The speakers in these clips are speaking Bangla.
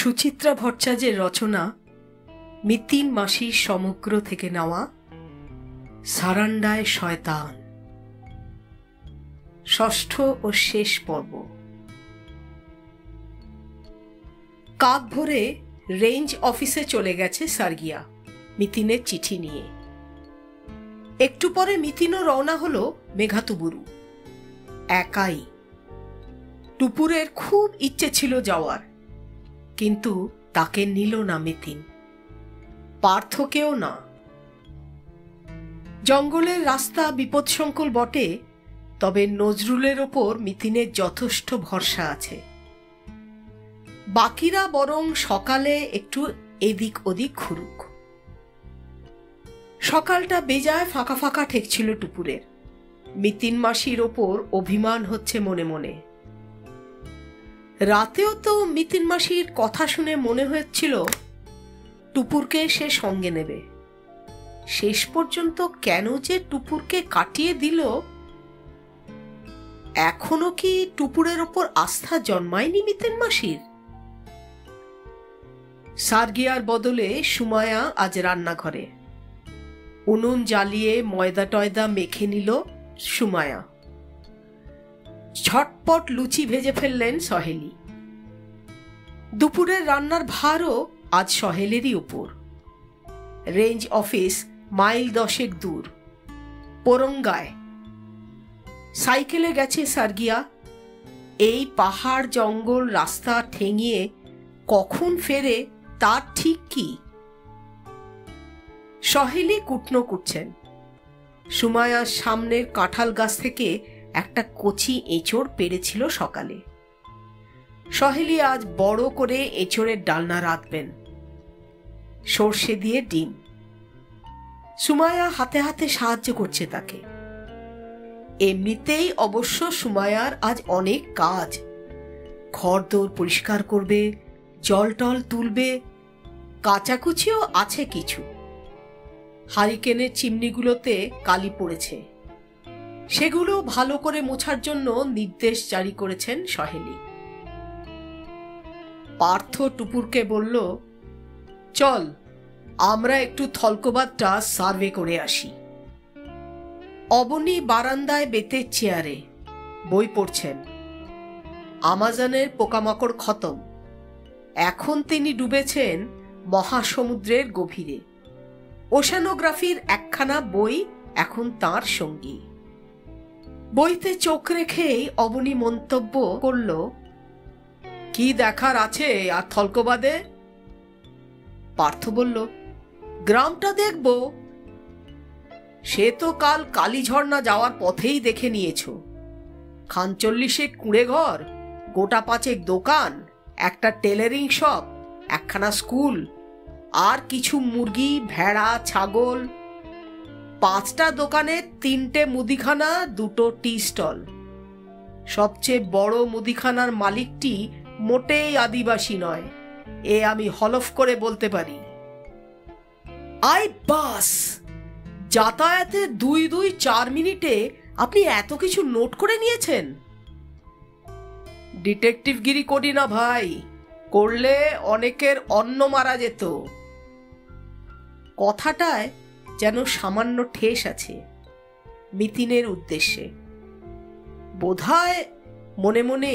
সুচিত্রা ভট্টাচার্যের রচনা মিতিন মাসির সমগ্র থেকে নেওয়া সারান্ডায় শয়তান, ষষ্ঠ ও শেষ পর্ব। কাক ভরে রেঞ্জ অফিসে চলে গেছে সার্গিয়া মিতিনের চিঠি নিয়ে। একটু পরে মিতিনও রওনা হলো মেঘাতুবুরু, একাই। টুপুরের খুব ইচ্ছে ছিল যাওয়ার, কিন্তু তাকে নিল না মিতিন, পার্থকেও না। জঙ্গলের রাস্তা বিপদসংকুল বটে, তবে নজরুলের ওপর মিতিনের যথেষ্ট ভরসা আছে। বাকিরা বরং সকালে একটু এদিক ওদিক ঘুরুক। সকালটা বেজায় ফাঁকা ফাঁকা ঠেকছিল টুপুরের। মিতিন মাসির ওপর অভিমান হচ্ছে মনে মনে। রাতেও তো মিতিন মাসির কথা শুনে মনে হচ্ছিল টুপুরকে সে সঙ্গে নেবে। শেষ পর্যন্ত কেন যে টুপুরকে কাটিয়ে দিল, এখনো কি টুপুরের ওপর আস্থা জন্মায়নি মিতিন মাসির? সার্গিয়ার বদলে সুমায়া আজ রান্নাঘরে। উনুন জ্বালিয়ে ময়দা টয়দা মেখে নিল সুমায়া। ঝটপট লুচি ভেজে ফেললেন সহেলি। দুপুরের রান্নার ভারও আজ সহেলেরই উপর। রেঞ্জ অফিস মাইল 10 দূর, পোরঙ্গায়। সাইকেলে গেছে সার্গিয়া। এই পাহাড় জঙ্গল রাস্তা ঠেঙিয়ে কখন ফেরে তার ঠিক কি? সহেলি কুটনো কুটছেন। সুমায়ার সামনের কাঁঠাল গাছ থেকে একটা কচি এঁচড় পেড়েছিল সকালে। সহেলি আজ বড় করে এঁচড়ের ডালনা রাঁধবেন, সর্ষে দিয়ে ডিম। সুমায়া হাতে হাতে সাহায্য করছে তাকে। এমনিতেই অবশ্য সুমায়ার আজ অনেক কাজ। ঘরদোর পরিষ্কার করবে, জল টল তুলবে, কাচাকুচিও আছে কিছু। হারিকেনের চিমনিগুলোতে কালি পড়েছে, সেগুলো ভালো করে মোছার জন্য নির্দেশ জারি করেছেন সহেলি। পার্থ টুপুরকে বলল, চল আমরা একটু থলকোবাদটা সার্ভে করে আসি। অবনী বারান্দায় বেতের চেয়ারে বই পড়ছেন। আমাজনের পোকামাকড় খতম। এখন তিনি ডুবেছেন মহাসমুদ্রের গভীরে। ওশানোগ্রাফির একখানা বই এখন তাঁর সঙ্গী। বইতে চোখ রেখেই অবনী মন্তব্য করল, কি দেখার আছে আর থলকোবাদে? পার্থ বলল, গ্রামটা দেখব। সে তো কাল কালীঝর্ণা যাওয়ার পথেই দেখে নিয়েছ। খানচল্লিশে কুঁড়ে ঘর, গোটা 5 দোকান, একটা টেলারিং শপ, একখানা স্কুল, আর কিছু মুরগি, ভেড়া, ছাগল। 5টা দোকানে 3টে মুদিখানা, 2টো টি স্টল। সবচেয়ে বড় মুদিখানার মালিকটি মোটেই আদিবাসী নয়, এ আমি হলফ করে বলতে পারি। আই বাস, যাতায়াতের 2-4 মিনিটে আপনি এত কিছু নোট করে নিয়েছেন? ডিটেকটিভগিরি করি না ভাই, করলে অনেকের অন্ন মারা যেত। কথাটায় যেন সামান্য ঠেস আছে মিতিনের উদ্দেশ্যে। বোধহয় মনে মনে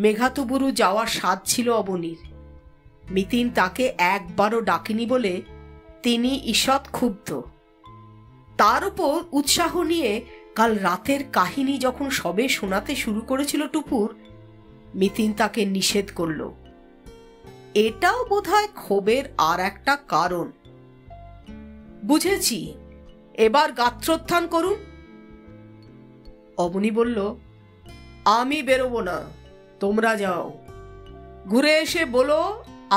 মেঘাতুবুরু যাওয়ার স্বাদ ছিল অবনীর। মিতিন তাকে একবারও ডাকেনি বলে তিনি ঈষৎ ক্ষুব্ধ। তার উপর উৎসাহ নিয়ে কাল রাতের কাহিনী যখন সবে শোনাতে শুরু করেছিল টুপুর, মিতিন তাকে নিষেধ করল। এটাও বোধহয় ক্ষোভের আর একটা কারণ। বুঝেছি, এবার গাত্রোত্থান করুন। অবনী বলল, আমি বেরোবো না, তোমরা যাও। ঘুরে এসে বলো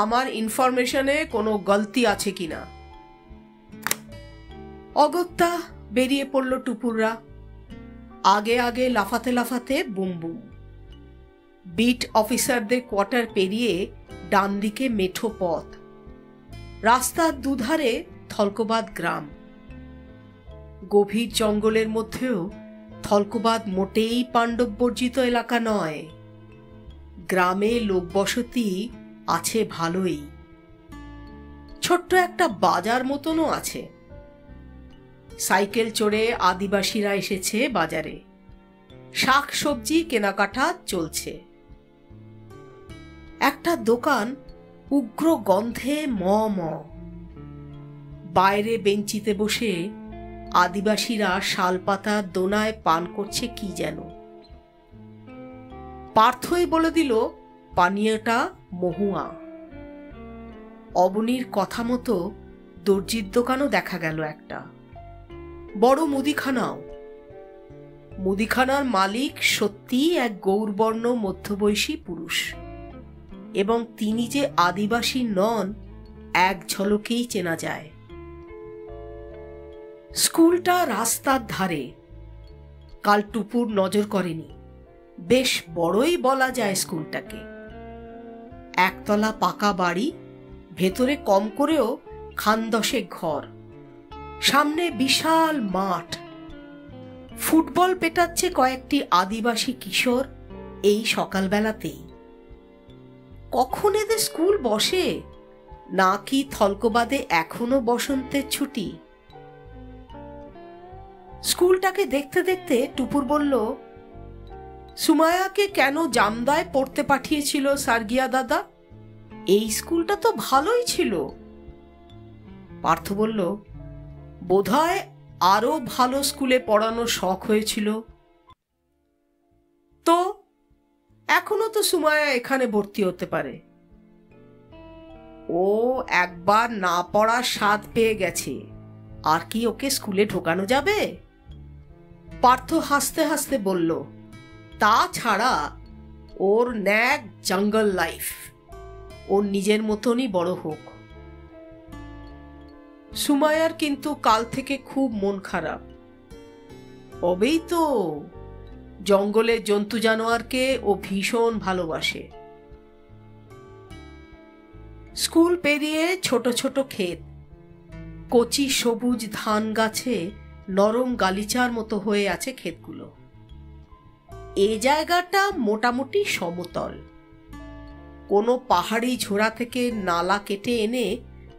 আমার ইনফরমেশনে কোনো গলতি আছে কিনা। অগত্যা বেরিয়ে পড়ল টুপুররা। আগে আগে লাফাতে লাফাতে বুম বুম। বিট অফিসারদের কোয়ার্টার পেরিয়ে ডান দিকে মেঠো পথ। রাস্তার দুধারে থলকোবাদ গ্রাম। গভীর জঙ্গলের মধ্যেও থলকোবাদ মোটেই পাণ্ডব বর্জিত এলাকা নয়। গ্রামে লোকবসতি আছে ভালোই। ছোট্ট একটা বাজার মতনও আছে। সাইকেল চড়ে আদিবাসীরা এসেছে বাজারে, শাক সবজি কেনাকাটা চলছে। একটা দোকান উগ্র গন্ধে ম ম। বাইরে বেঞ্চিতে বসে আদিবাসীরা শালপাতার দোনায় পান করছে কি যেন। পার্থই বলে দিল পানীয়টা মহুয়া। অবনীর কথা মতো দর্জির দোকানও দেখা গেল একটা, বড় মুদিখানাও। মুদিখানার মালিক সত্যিই এক গৌরবর্ণ মধ্যবয়সী পুরুষ, এবং তিনি যে আদিবাসী নন এক ঝলকেই চেনা যায়। স্কুলটা রাস্তার ধারে। কাল টুপুর নজর করেনি। বেশ বড়ই বলা যায় স্কুলটাকে। একতলা পাকা বাড়ি, ভেতরে কম করেও খান দশেক ঘর, সামনে বিশাল মাঠ। ফুটবল পেটাচ্ছে কয়েকটি আদিবাসী কিশোর এই সকালবেলাতেই। কখন এদের স্কুল বসে, নাকি থলকবাদে এখনো বসন্তের ছুটি? স্কুলটাকে দেখতে দেখতে টুপুর বলল, সুমায়াকে কেন জামদায় পড়তে পাঠিয়েছিল সার্গিয়া দাদা? এই স্কুলটা তো ভালোই ছিল। পার্থ বলল, বোধহয় আরো ভালো স্কুলে পড়ানোর শখ হয়েছিল। তো এখনো তো সুমায়া এখানে ভর্তি হতে পারে। ও একবার না পড়ার স্বাদ পেয়ে গেছে, আর কি ওকে স্কুলে ঢোকানো যাবে? পার্থ হাসতে হাসতে বলল, তাছাড়া ওর ন্যাক জঙ্গল লাইফ, ওর নিজের মতনই বড় হোক। সুমায়ার কিন্তু কাল থেকে খুব মন খারাপ। তবেই তো, জঙ্গলের জন্তু জানোয়ারকে ও ভীষণ ভালোবাসে। স্কুল পেরিয়ে ছোট ছোট ক্ষেত, কচি সবুজ ধান গাছে নরম গালিচার মতো হয়ে আছে ক্ষেতগুলো। এ জায়গাটা মোটামুটি সমতল। কোনো পাহাড়ি ঝোড়া থেকে নালা কেটে এনে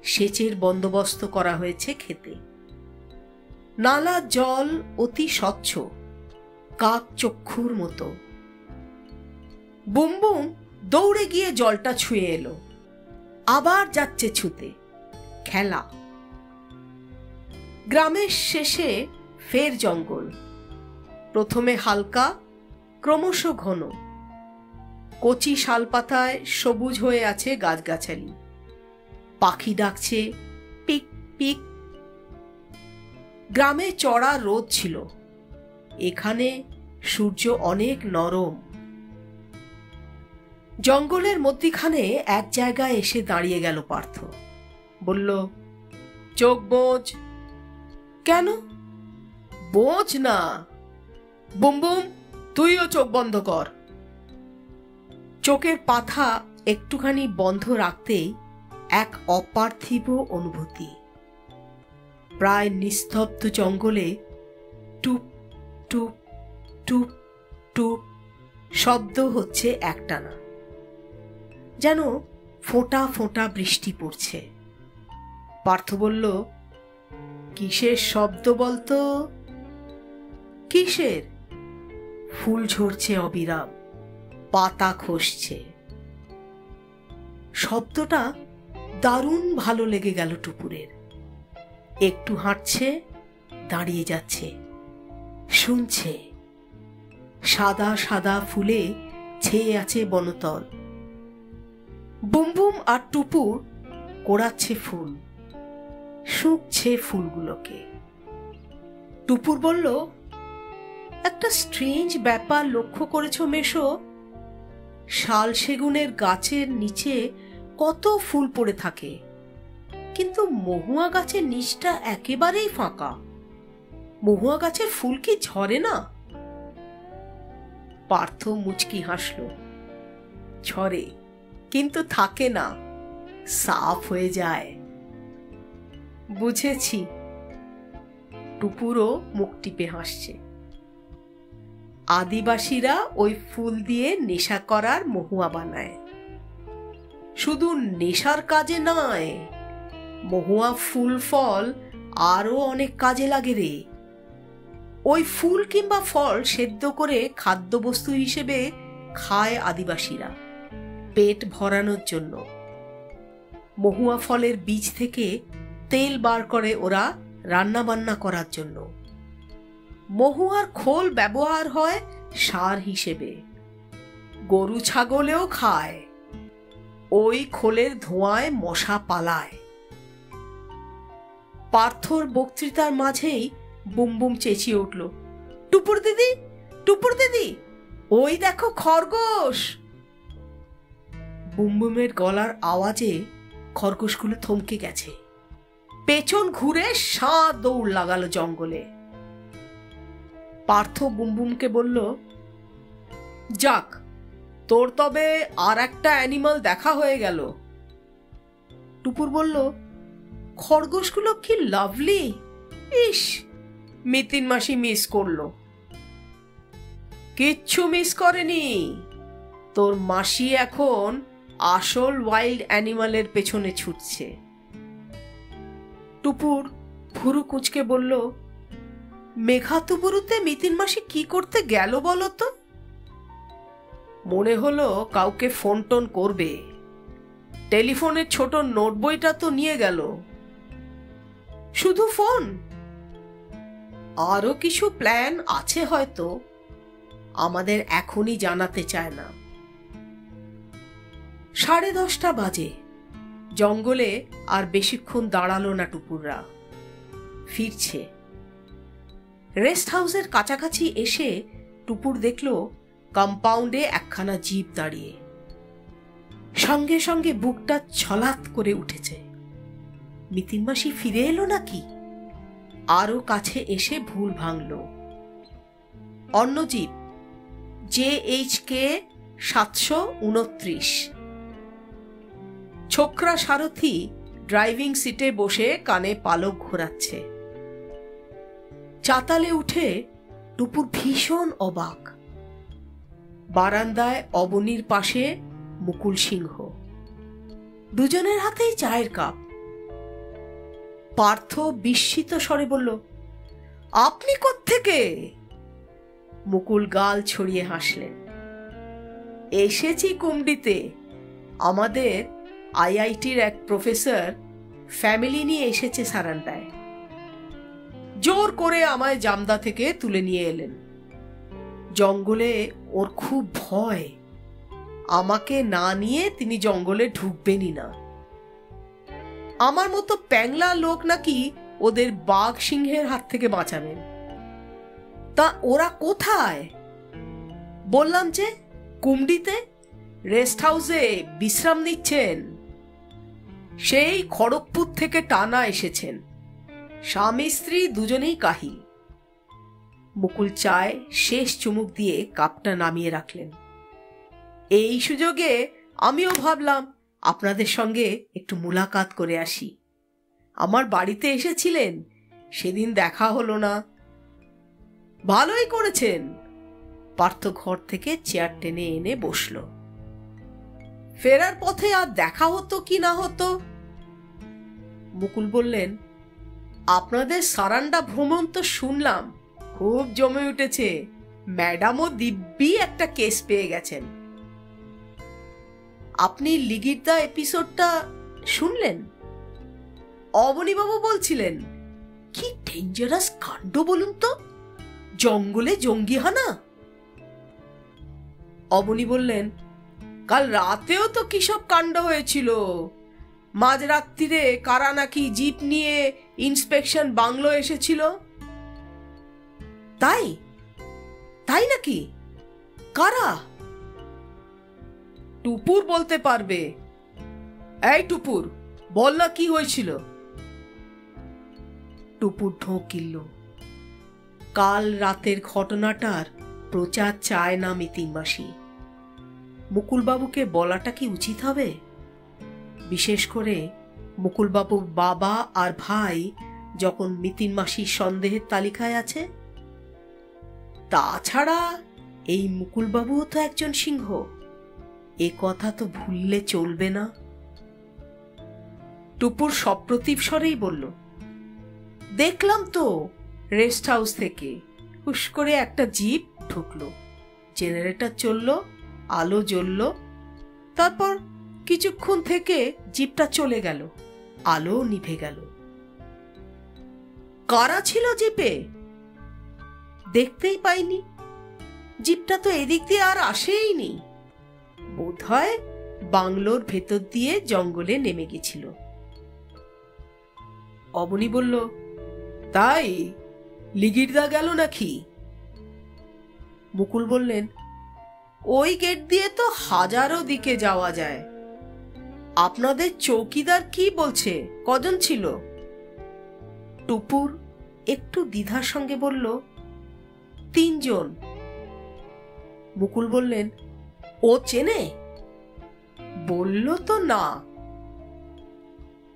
সেচের বন্দোবস্ত করা হয়েছে ক্ষেতে। নালার জল অতি স্বচ্ছ, কাক চক্ষুর মতো। বুমবুম দৌড়ে গিয়ে জলটা ছুঁয়ে এলো, আবার যাচ্ছে ছুতে। খেলা। গ্রামের শেষে ফের জঙ্গল। প্রথমে হালকা, ক্রমশ ঘন। কচি শালপাতায় সবুজ হয়ে আছে গাছগাছালি। পাখি ডাকছে পিক পিক। গ্রামে চড়া রোদ ছিল, এখানে সূর্য অনেক নরম। জঙ্গলের মধ্যিখানে এক জায়গায় এসে দাঁড়িয়ে গেল পার্থ। বলল, চোখ বোঝ। কেন? বোঝ না। বুমবুম, তুইও চোখ বন্ধ কর। চোখের পাথা একটুখানি বন্ধ রাখতেই এক অপার্থিব অনুভূতি। প্রায় নিস্তব্ধ জঙ্গলে টুপ টুপ টুপ টুপ শব্দ হচ্ছে একটানা, যেন ফোঁটা ফোঁটা বৃষ্টি পড়ছে। পার্থ বলল, কিসের শব্দ বলতো? কিসের? ফুল ঝরছে অবিরাম, পাতা খসছে। শব্দটা দারুণ ভালো লেগে গেল টুপুরের। একটু হাঁটছে, দাঁড়িয়ে যাচ্ছে, শুনছে। সাদা সাদা ফুলে ছেয়ে আছে বনতল। বুমবুম আর টুপুর কোড়াচ্ছে ফুল, শুকছে ফুলগুলোকে। টুপুর বলল, একটা স্ট্রেঞ্জ ব্যাপার লক্ষ্য করেছো মেশো? শাল সেগুনের গাছের নিচে কত ফুল পড়ে থাকে, কিন্তু মহুয়া গাছের নিচটা একেবারেই ফাঁকা। মহুয়া গাছের ফুল কি ঝরে না? পার্থ মুচকি হাসল। ঝরে, কিন্তু থাকে না, সাফ হয়ে যায়। বুঝেছি। টুপুরও মুখ টিপে হাসছে। আদিবাসীরা ওই ফুল দিয়ে নেশা করার মহুয়া বানায়। শুধু নেশার কাজে নয়, মহুয়া ফুল ফল আরো অনেক কাজে লাগে রে। ওই ফুল কিংবা ফল সেদ্ধ করে খাদ্যবস্তু হিসেবে খায় আদিবাসীরা পেট ভরানোর জন্য। মহুয়া ফলের বীজ থেকে তেল বার করে ওরা রান্না বান্না করার জন্য। মহুয়ার খোল ব্যবহার হয় সার হিসেবে। গরু ছাগলেও খায়। ওই খোলের ধোঁয়ায় মশা পালায়। পার্থর বক্তৃতার মাঝেই বুমবুম চেঁচিয়ে উঠল, টুপুর দিদি, টুপুর দিদি, ওই দেখো খরগোশ। বুমবুমের গলার আওয়াজে খরগোশগুলো থমকে গেছে। পেছন ঘুরে সাঁ দৌড় লাগালো জঙ্গলে। পার্থ বুমবুমকে বলল, যাক, তোর তবে আর একটা অ্যানিমাল দেখা হয়ে গেল। টুপুর বলল, খরগোশগুলো কি লাভলি। ইস, মিতিন মাসি মিস করলো। কিচ্ছু মিস করেনি। তোর মাসি এখন আসল ওয়াইল্ড অ্যানিমালের পেছনে ছুটছে। টুপুর ভুরু কুঁচকে বলল, মেঘাতুবুরুতে মিতিন মাসি কি করতে গেল বলো তো? মনে হলো কাউকে ফোন টোন করবে। টেলিফোনের ছোট নোট বইটা তো নিয়ে গেল। শুধু ফোন? আরো কিছু প্ল্যান আছে হয়তো, আমাদের এখনই জানাতে চায় না। 10:30 বাজে। জঙ্গলে আর বেশিক্ষণ দাঁড়ালো না টুপুররা, ফিরছে। রেস্ট হাউসের কাছাকাছি এসে টুপুর দেখল কম্পাউন্ডে একখানা জিপ দাঁড়িয়ে। সঙ্গে সঙ্গে বুকটা ছলাৎ করে উঠেছে। মিতিন মাসি ফিরে এলো নাকি? আরো কাছে এসে ভুল ভাঙল। অন্য জিপ, JHK 729। ছোকরা সারথি ড্রাইভিং সিটে বসে কানে পালক ঘোরাচ্ছে। চাতালে উঠে টুপুর ভীষণ অবাক। বারান্দায় অবনীর পাশে মুকুল সিংহ, দুজনের হাতেই চায়ের কাপ। পার্থ বিস্মিত স্বরে বলল, আপনি কোত্থেকে? মুকুল গাল ছড়িয়ে হাসলেন, এসেছি কুমডিতে। আমাদের IITর এক প্রফেসর ফ্যামিলি নিয়ে এসেছে সারান্ডায়। জোর করে আমায় জামদা থেকে তুলে নিয়ে এলেন। জঙ্গলে ওর খুব ভয়। আমাকে না নিয়ে তিনি জঙ্গলে ঢুকবেনই না। আমার মতো প্যাংলা লোক নাকি ওদের বাঘ সিংহের হাত থেকে বাঁচাবেন। তা ওরা কোথায়? বললাম যে কুমডিতে রেস্ট হাউসে বিশ্রাম নিচ্ছেন। সেই খড়গপুর থেকে টানা এসেছেন। স্বামী স্ত্রী দুজনেই কাহিল। মুকুল চায় শেষ চুমুক দিয়ে কাপটা নামিয়ে রাখলেন। এই সুযোগে আমিও ভাবলাম আপনাদের সঙ্গে একটু মুলাকাত করে আসি। আমার বাড়িতে এসেছিলেন, সেদিন দেখা হলো না। ভালোই করেছেন। পার্থ ঘর থেকে চেয়ার টেনে এনে বসল। ফেরার পথে আর দেখা হতো কি না হতো? মুকুল বললেন, আপনাদের সারান্ডা ভ্রমণ তো শুনলাম খুব জমে উঠেছে। ম্যাডামও দিব্যি একটা কেস পেয়ে গেছেন। আপনি লিগিরদা এপিসোডটা শুনলেন? অবনীবাবু বলছিলেন, কি ডেঞ্জারাস কাণ্ড বলুন তো, জঙ্গলে জঙ্গিহানা। অবনী বললেন, কাল রাতেও তো কি সব কাণ্ড হয়েছিল। মাঝরাত্রিরে কারা নাকি জিপ নিয়ে ইন্সপেকশন বাংলো এসেছিল। তাই? তাই নাকি? কারা? টুপুর বলতে পারবে। এই টুপুর, বল না কি হয়েছিল। টুপুর ঢোক গিলল। কাল রাতের ঘটনাটার প্রচার চায় না মিতিন মাসি। মুকুলবাবুকে বলাটা কি উচিত হবে? বিশেষ করে মুকুলবাবুর বাবা আর ভাই যখন মিতিন মাসির সন্দেহের তালিকায় আছে। তাছাড়া এই মুকুলবাবুও তো একজন সিংহ, এ কথা তো ভুললে চলবে না। টুপুর সপ্রতিভ স্বরেই বলল, দেখলাম তো রেস্ট হাউস থেকে হুশ করে একটা জিপ ঢুকলো, জেনারেটর চললো, আলো জ্বললো, তারপর কিছুক্ষণ থেকে জিপটা চলে গেল, আলো নিভে গেল। কারা ছিল জিপে? দেখতেই পাইনি, জিপটা তো এদিক দিয়ে আর আসেইনি, বোধহয় বাংলোর ভেতর দিয়ে জঙ্গলে নেমে গেছিল। অবনী বলল, তাই লিগিরদা গেল নাকি? মুকুল বললেন, ওই গেট দিয়ে তো হাজারো দিকে যাওয়া যায়। আপনাদের চৌকিদার কি বলছে, কজন ছিল? টুপুর একটু দ্বিধার সঙ্গে বলল, 3 জন। মুকুল বললেন, ও চেনে? বলল তো না।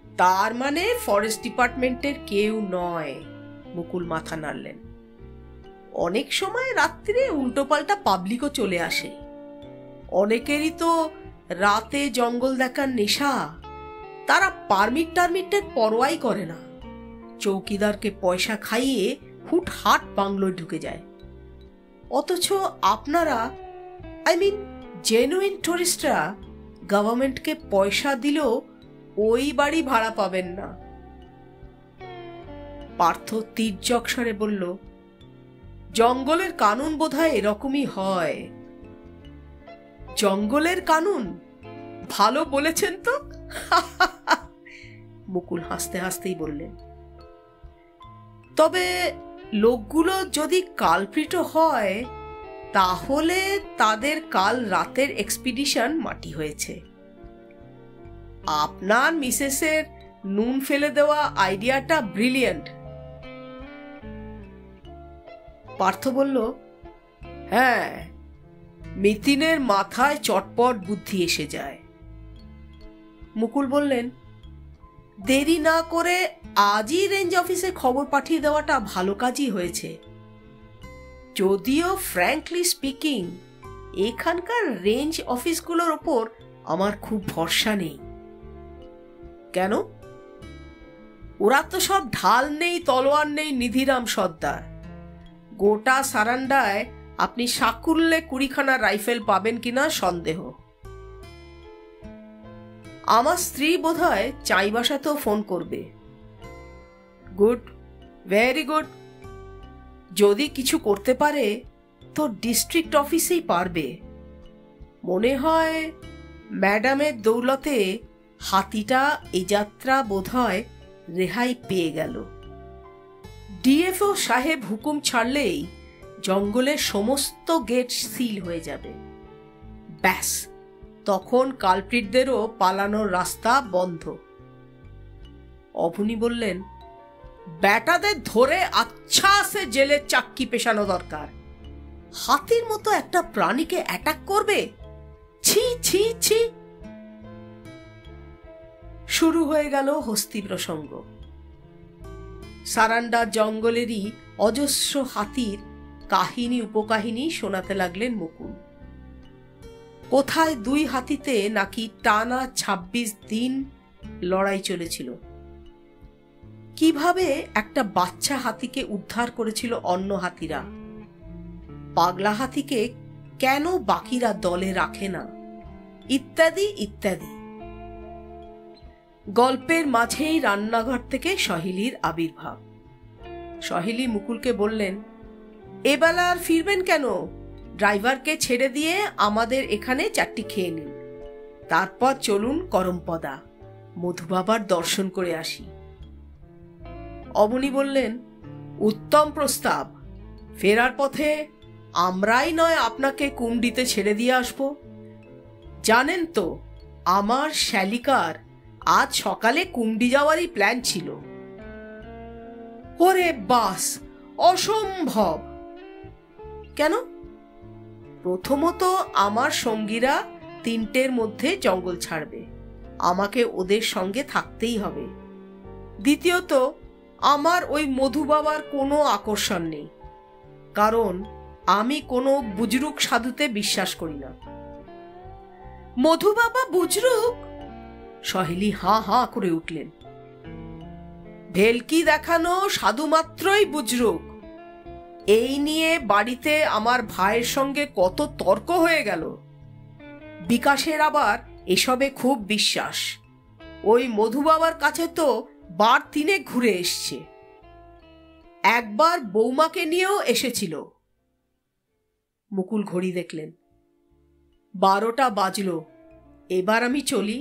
তার মানে ফরেস্ট ডিপার্টমেন্টের কেউ নয়। মুকুল মাথা নাড়লেন। অনেক সময় রাত্রে উল্টোপাল্টা পাবলিকও চলে আসে। অনেকেরই তো রাতে জঙ্গল দেখার নেশা, তারা পারমিট টারমিটের পরোয়াই করে না, চৌকিদারকে পয়সা খাইয়ে হুটহাট বাংলোয় ঢুকে যায়। অথচ আপনারা, জেনুইন টুরিস্টরা গভর্নমেন্টকে পয়সা দিলেও ওই বাড়ি ভাড়া পাবেন না। পার্থ তির্যক স্বরে বলল, জঙ্গলের কানুন বোধহয় এরকমই হয়। জঙ্গলের কানুন? ভালো বলেছেন তো। মুকুল হাসতে হাসতেই বললেন, তবে লোকগুলো যদি কালপ্রিট হয়, তাহলে তাদের কাল রাতের এক্সপিডিশন মাটি হয়েছে। আপনার মিসেসের নুন ফেলে দেওয়া আইডিয়াটা ব্রিলিয়ান্ট। পার্থ বলল, হ্যাঁ, মিতিনের মাথায় চটপট বুদ্ধি এসে যায়। মুকুল বললেন, দেরি না করে আজই রেঞ্জ অফিসে খবর পাঠিয়ে দেওয়াটা ভালো কাজই হয়েছে। যদিও ফ্র্যাঙ্কলি স্পিকিং, এখানকার রেঞ্জ অফিসগুলোর ওপর আমার খুব ভরসা নেই। কেন? ওরা তো সব ঢাল নেই, তলোয়ার নেই, নিধিরাম সর্দার। গোটা সারান্ডায় আপনি সাকুল্যে 20খানা রাইফেল পাবেন কিনা সন্দেহ। আমার স্ত্রী বোধহয় চাইবাসাতেও ফোন করবে। Good, very good. যদি কিছু করতে পারে তো ডিস্ট্রিক্ট অফিসেই পারবে। মনে হয় ম্যাডামের দৌলতে হাতিটা এই যাত্রা বোধহয় রেহাই পেয়ে গেল। ডিএফও সাহেব হুকুম ছাড়লেই জঙ্গলের সমস্ত গেট সিল হয়ে যাবে। ব্যাস, তখন কালপ্রিটদেরও পালানোর রাস্তা বন্ধ। অবনী বললেন, ব্যাটাদের ধরে আচ্ছা সে জেলে চাক্কি পেশানো দরকার। হাতির মতো একটা প্রাণীকে অ্যাটাক করবে? ছি ছি ছি। শুরু হয়ে গেল হস্তি প্রসঙ্গ। সারান্ডা জঙ্গলেরই অজস্র হাতির কাহিনী উপকাহিনী শোনাতে লাগলেন মুকুল। কোথায় 2 হাতিতে নাকি টানা 26 দিন লড়াই চলেছিল, কিভাবে একটা বাচ্চা হাতিকে উদ্ধার করেছিল অন্য হাতিরা, পাগলা হাতিকে কেন বাকিরা দলে রাখে না, ইত্যাদি ইত্যাদি। গল্পের মাঝেই রান্নাঘর থেকে সহেলির আবির্ভাব। সহেলি মুকুলকে বললেন, এবেলা আর ফিরবেন কেন? ড্রাইভারকে ছেড়ে দিয়ে আমাদের এখানে 4টি খেয়ে নিন, তারপর চলুন করমপদা, মধুবাবার দর্শন করে আসি। অবনী বললেন, উত্তম প্রস্তাব। ফেরার পথে আমরাই নয় আপনাকে কুমডিতে ছেড়ে দিয়ে আসব। জানেন তো, আমার শ্যালিকার আজ সকালে কুমডি যাওয়ারই প্ল্যান ছিল। ওরে বাস, অসম্ভব। কেন? প্রথমত, আমার সঙ্গীরা 3টের মধ্যে জঙ্গল ছাড়বে, আমাকে ওদের সঙ্গে থাকতেই হবে। দ্বিতীয়ত, আমার ওই মধু বাবার কোনো আকর্ষণ নেই, কারণ আমি কোনো বুজরুক সাধুতে বিশ্বাস করি না। মধু বাবা বুজরুক? সহেলি হাঁ হাঁ করে উঠলেন। ভেলকি দেখানো সাধুমাত্রই বুজরুক। এই নিয়ে বাড়িতে আমার ভাইয়ের সঙ্গে কত তর্ক হয়ে গেল। বিকাশের আবার এসবে খুব বিশ্বাস। ওই মধু বাবার কাছে তো বার তিনে ঘুরে এসছে। একবার বৌমাকে নিয়েও এসেছিল। মুকুল ঘড়ি দেখলেন, 12টা বাজল। এবার আমি চলি,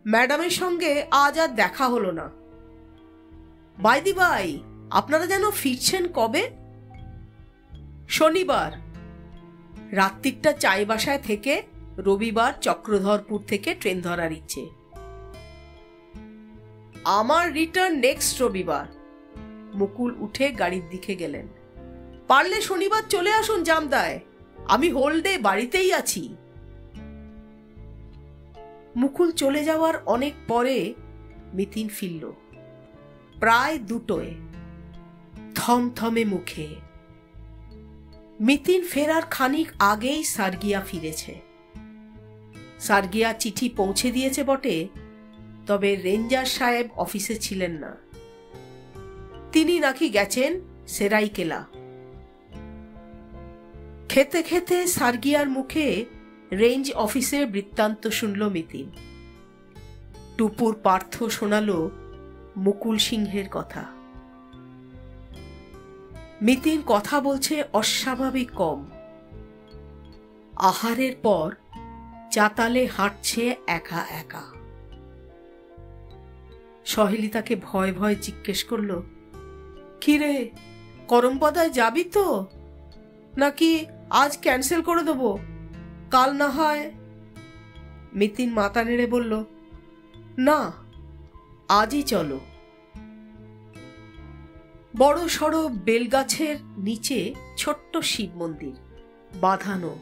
ম্যাডামের সঙ্গে আজ আর দেখা হলো না। বাইদি ভাই, আপনারা যেন ফিরছেন কবে? শনিবার রাত্রিটা চাইবাসায় থেকে রবিবার চক্রধরপুর থেকে ট্রেন ধরার ইচ্ছে। আমার রিটার্ন নেক্সট রবিবার। মুকুল উঠে গাড়ির দিকে গেলেন। পারলে শনিবার চলে আসুন জামদায়, আমি হোল ডে বাড়িতেই আছি। মুকুল চলে যাওয়ার অনেক পরে মিতিন ফিরল, প্রায় 2টোয়, থমথমে মুখে। মিতিন ফেরার খানিক আগেই সার্গিয়া ফিরেছে। সার্গিয়া চিঠি পৌঁছে দিয়েছে বটে, তবে রেঞ্জার সাহেব অফিসে ছিলেন না। তিনি নাকি গেছেন সেরাইকেলা। খেতে খেতে সার্গিয়ার মুখে রেঞ্জ অফিসের বৃত্তান্ত শুনল মিতিন। টুপুর পার্থ শোনাল মুকুল সিংহের কথা। মিতিন কথা বলছে অস্বাভাবিক কম। আহারের পর চাতালে হাঁটছে একা একা। সহেলি তাকে ভয় ভয় জিজ্ঞেস করল, কিরে, করমপদায় যাবি তো, নাকি আজ ক্যান্সেল করে দেব, কাল না হয়? মিতিন মাথা নেড়ে বলল, না, আজই চলো। বড় সড়ো বেলগাছের নিচে ছোট্ট শিব মন্দির বাঁধানো,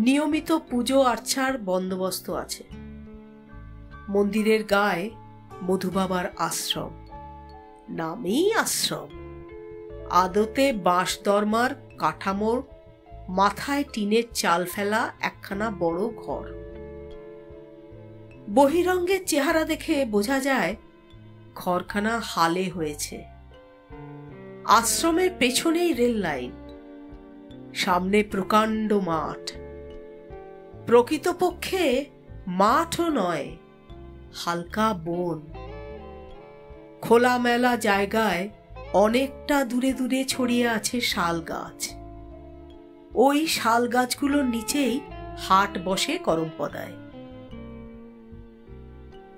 নিয়মিত পুজো আর্চার বন্দোবস্ত আছে। মন্দিরের গায়ে মধুবাবার আশ্রম, নামেই আশ্রম। আদতে বাঁশ দরমার কাঠামোর মাথায় টিনের চাল ফেলা একখানা বড় ঘর। বহিরঙ্গের চেহারা দেখে বোঝা যায় ঘরখানা হালে হয়েছে। আশ্রমের পেছনেই রেল লাইন, সামনে প্রকাণ্ড মাঠ। প্রকৃতপক্ষে মাঠও নয়, হালকা বন। খোলামেলা জায়গায় অনেকটা দূরে দূরে ছড়িয়ে আছে শাল গাছ। ওই শাল গাছগুলোর নিচেই হাট বসে করমপদায়।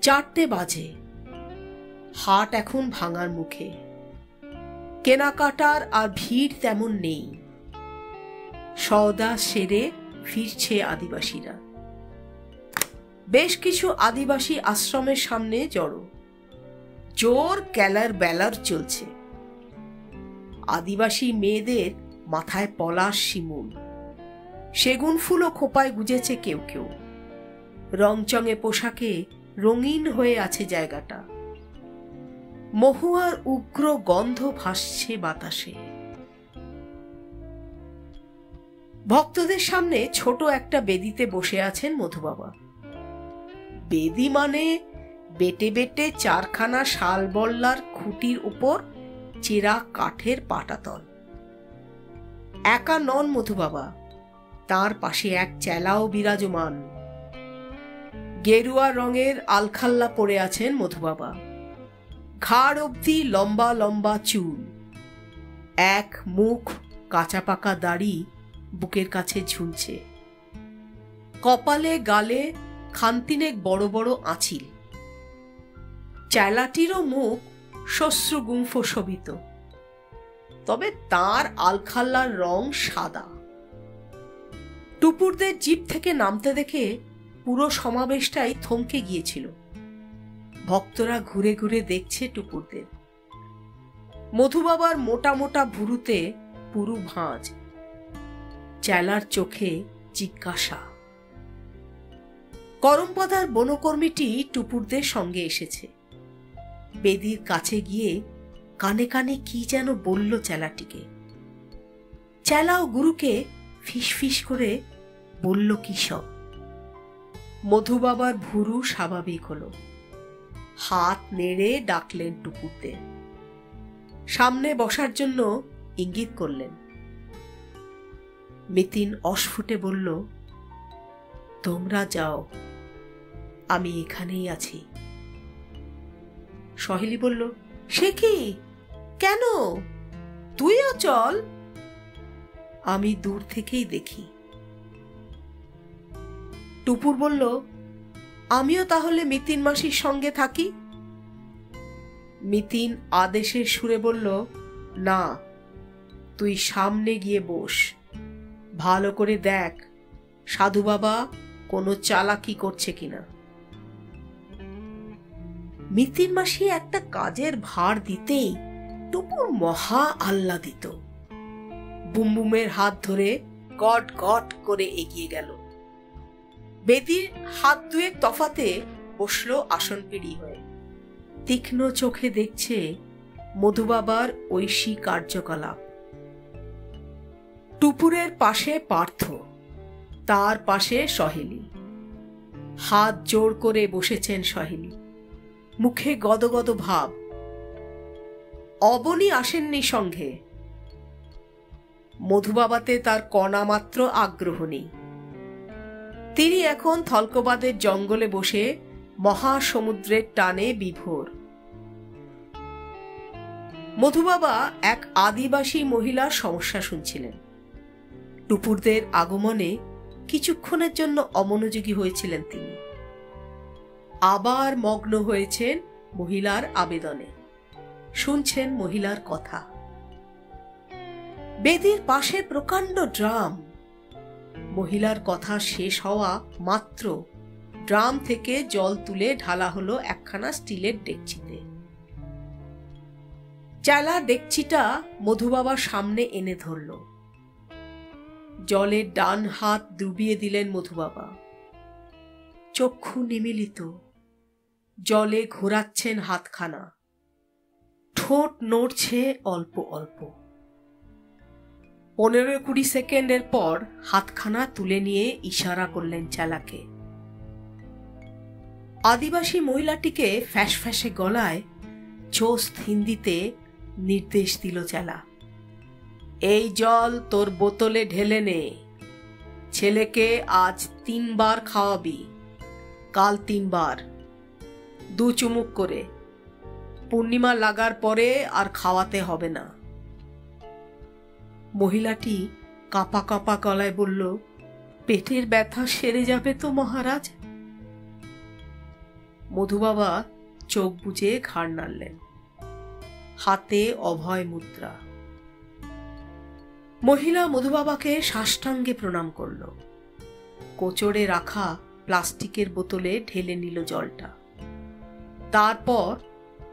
4টে বাজে। হাট এখন ভাঙার মুখে। কেনাকাটার আর ভিড় তেমন নেই। সওদা সেরে ফিরছে আদিবাসীরা। বেশ কিছু আদিবাসী আশ্রমের সামনে জড়ো। জোর ক্যালার বেলার চলছে। আদিবাসী মেয়েদের মাথায় পলাশ শিমুল, সেগুন ফুলও খোপায় গুজেছে কেউ কেউ। রংচঙে পোশাকে রঙিন হয়ে আছে জায়গাটা। মহুয়ার উগ্র গন্ধ ভাসছে বাতাসে। ভক্তদের সামনে ছোট একটা বেদিতে বসে আছেন মধুবাবা। বেদি মানে বেটে বেটে 4খানা শাল বল্লার খুঁটির উপর চেরা কাঠের পাটাতল। একা নন মধুবাবা, তার পাশে এক চেলাও বিরাজমান। গেরুয়া রঙের আলখাল্লা পরে আছেন মধুবাবা। ঘাড় অবধি লম্বা লম্বা চুল, এক মুখ কাঁচা পাকা দাড়ি বুকের কাছে ঝুলছে। কপালে গালে খান্তিনেক বড় বড় আঁচিল। চেলাটিরও মুখ শ্মশ্রুগুম্ফ শোভিত, তবে তার আলখাল্লার রং সাদা। টুপুরদের জিপ থেকে নামতে দেখে পুরো সমাবেশটাই থমকে গিয়েছিল। ভক্তরা ঘুরে ঘুরে দেখছে টুপুরদের। মধুবাবার মোটা মোটা ভুরুতে পুরু ভাঁজ। চেলার চোখে জিজ্ঞাসা। করমপদার বনকর্মীটি টুপুরদের সঙ্গে এসেছে। বেদির কাছে গিয়ে কানে কানে কি যেন বলল চেলাটিকে। চেলাও গুরুকে ফিস ফিস করে বলল কি সব। মধু বাবার ভুরু স্বাভাবিক হলো। হাত নেড়ে ডাকলেন টুকুরদের। সামনে বসার জন্য ইঙ্গিত করলেন। মিতিন অস্ফুটে বলল, তোমরা যাও, আমি এখানেই আছি। সহেলি বলল, সে কি, কেন? তুইও চল। আমি দূর থেকেই দেখি। টুপুর বলল, আমিও তাহলে মিতিন মাসির সঙ্গে থাকি। মিতিন আদেশের সুরে বলল, না, তুই সামনে গিয়ে বস, ভালো করে দেখ সাধু বাবা কোনো চালাকি করছে কিনা। মিতিন মাসি একটা কাজের ভার দিতেই টুপুর মহা আহ্লাদিত। বুমবুমের হাত ধরে গট গট করে এগিয়ে গেল। বেদির হাত দুয়েক তফাতে বসলো আসন পিড়ি হয়ে। তীক্ষ্ণ চোখে দেখছে মধুবাবার ঐশী কার্যকলাপ। টুপুরের পাশে পার্থ, তার পাশে সহেলি। হাত জোড় করে বসেছেন সহেলি, মুখে গদগদ ভাব। অবনী আসেননি সঙ্গে। মধুবাবাতে তার কণা মাত্র আগ্রহ নেই। তিনি এখন থলকবাদের জঙ্গলে বসে মহাসমুদ্রের টানে বিভোর। মধুবাবা এক আদিবাসী মহিলার সমস্যা শুনছিলেন। টুপুরদের আগমনে কিছুক্ষণের জন্য অমনোযোগী হয়েছিলেন তিনি। আবার মগ্ন হয়েছেন মহিলার আবেদনে, শুনছেন মহিলার কথা। বেদির পাশে প্রকাণ্ড ড্রাম। মহিলার কথা শেষ হওয়া মাত্র ড্রাম থেকে জল তুলে ঢালা হলো একখানা স্টিলের ডেকচিতে। চেলা ডেকচিটা মধুবাবার সামনে এনে ধরল। জলে ডান হাত ডুবিয়ে দিলেন মধুবাবা। চক্ষু নিমিলিত, জলে ঘোরাচ্ছেন হাতখানা। ঠোঁট নড়ছে অল্প অল্প। 15-20 সেকেন্ডের পর হাতখানা তুলে নিয়ে ইশারা করলেন চেলাকে। আদিবাসী মহিলাটিকে ফ্যাসফ্যাসে গলায় চোস্ত হিন্দিতে নির্দেশ দিল চেলা, এই জল তোর বোতলে ঢেলে নে। ছেলেকে আজ 3 বার খাওয়াবি, কাল 3 বার, 2 চুমুক করে। পূর্ণিমা লাগার পরে আর খাওয়াতে হবে না। মহিলাটি কাঁপা কাঁপা গলায় বলল, পেটের ব্যথা সেরে যাবে তো মহারাজ? মধুবাবা চোখ বুজে ঘাড় নাড়লেন, হাতে অভয় মুদ্রা। মহিলা মধুবাবাকে সাষ্টাঙ্গে প্রণাম করল। কোচড়ে রাখা প্লাস্টিকের বোতলে ঢেলে নিল জলটা। তারপর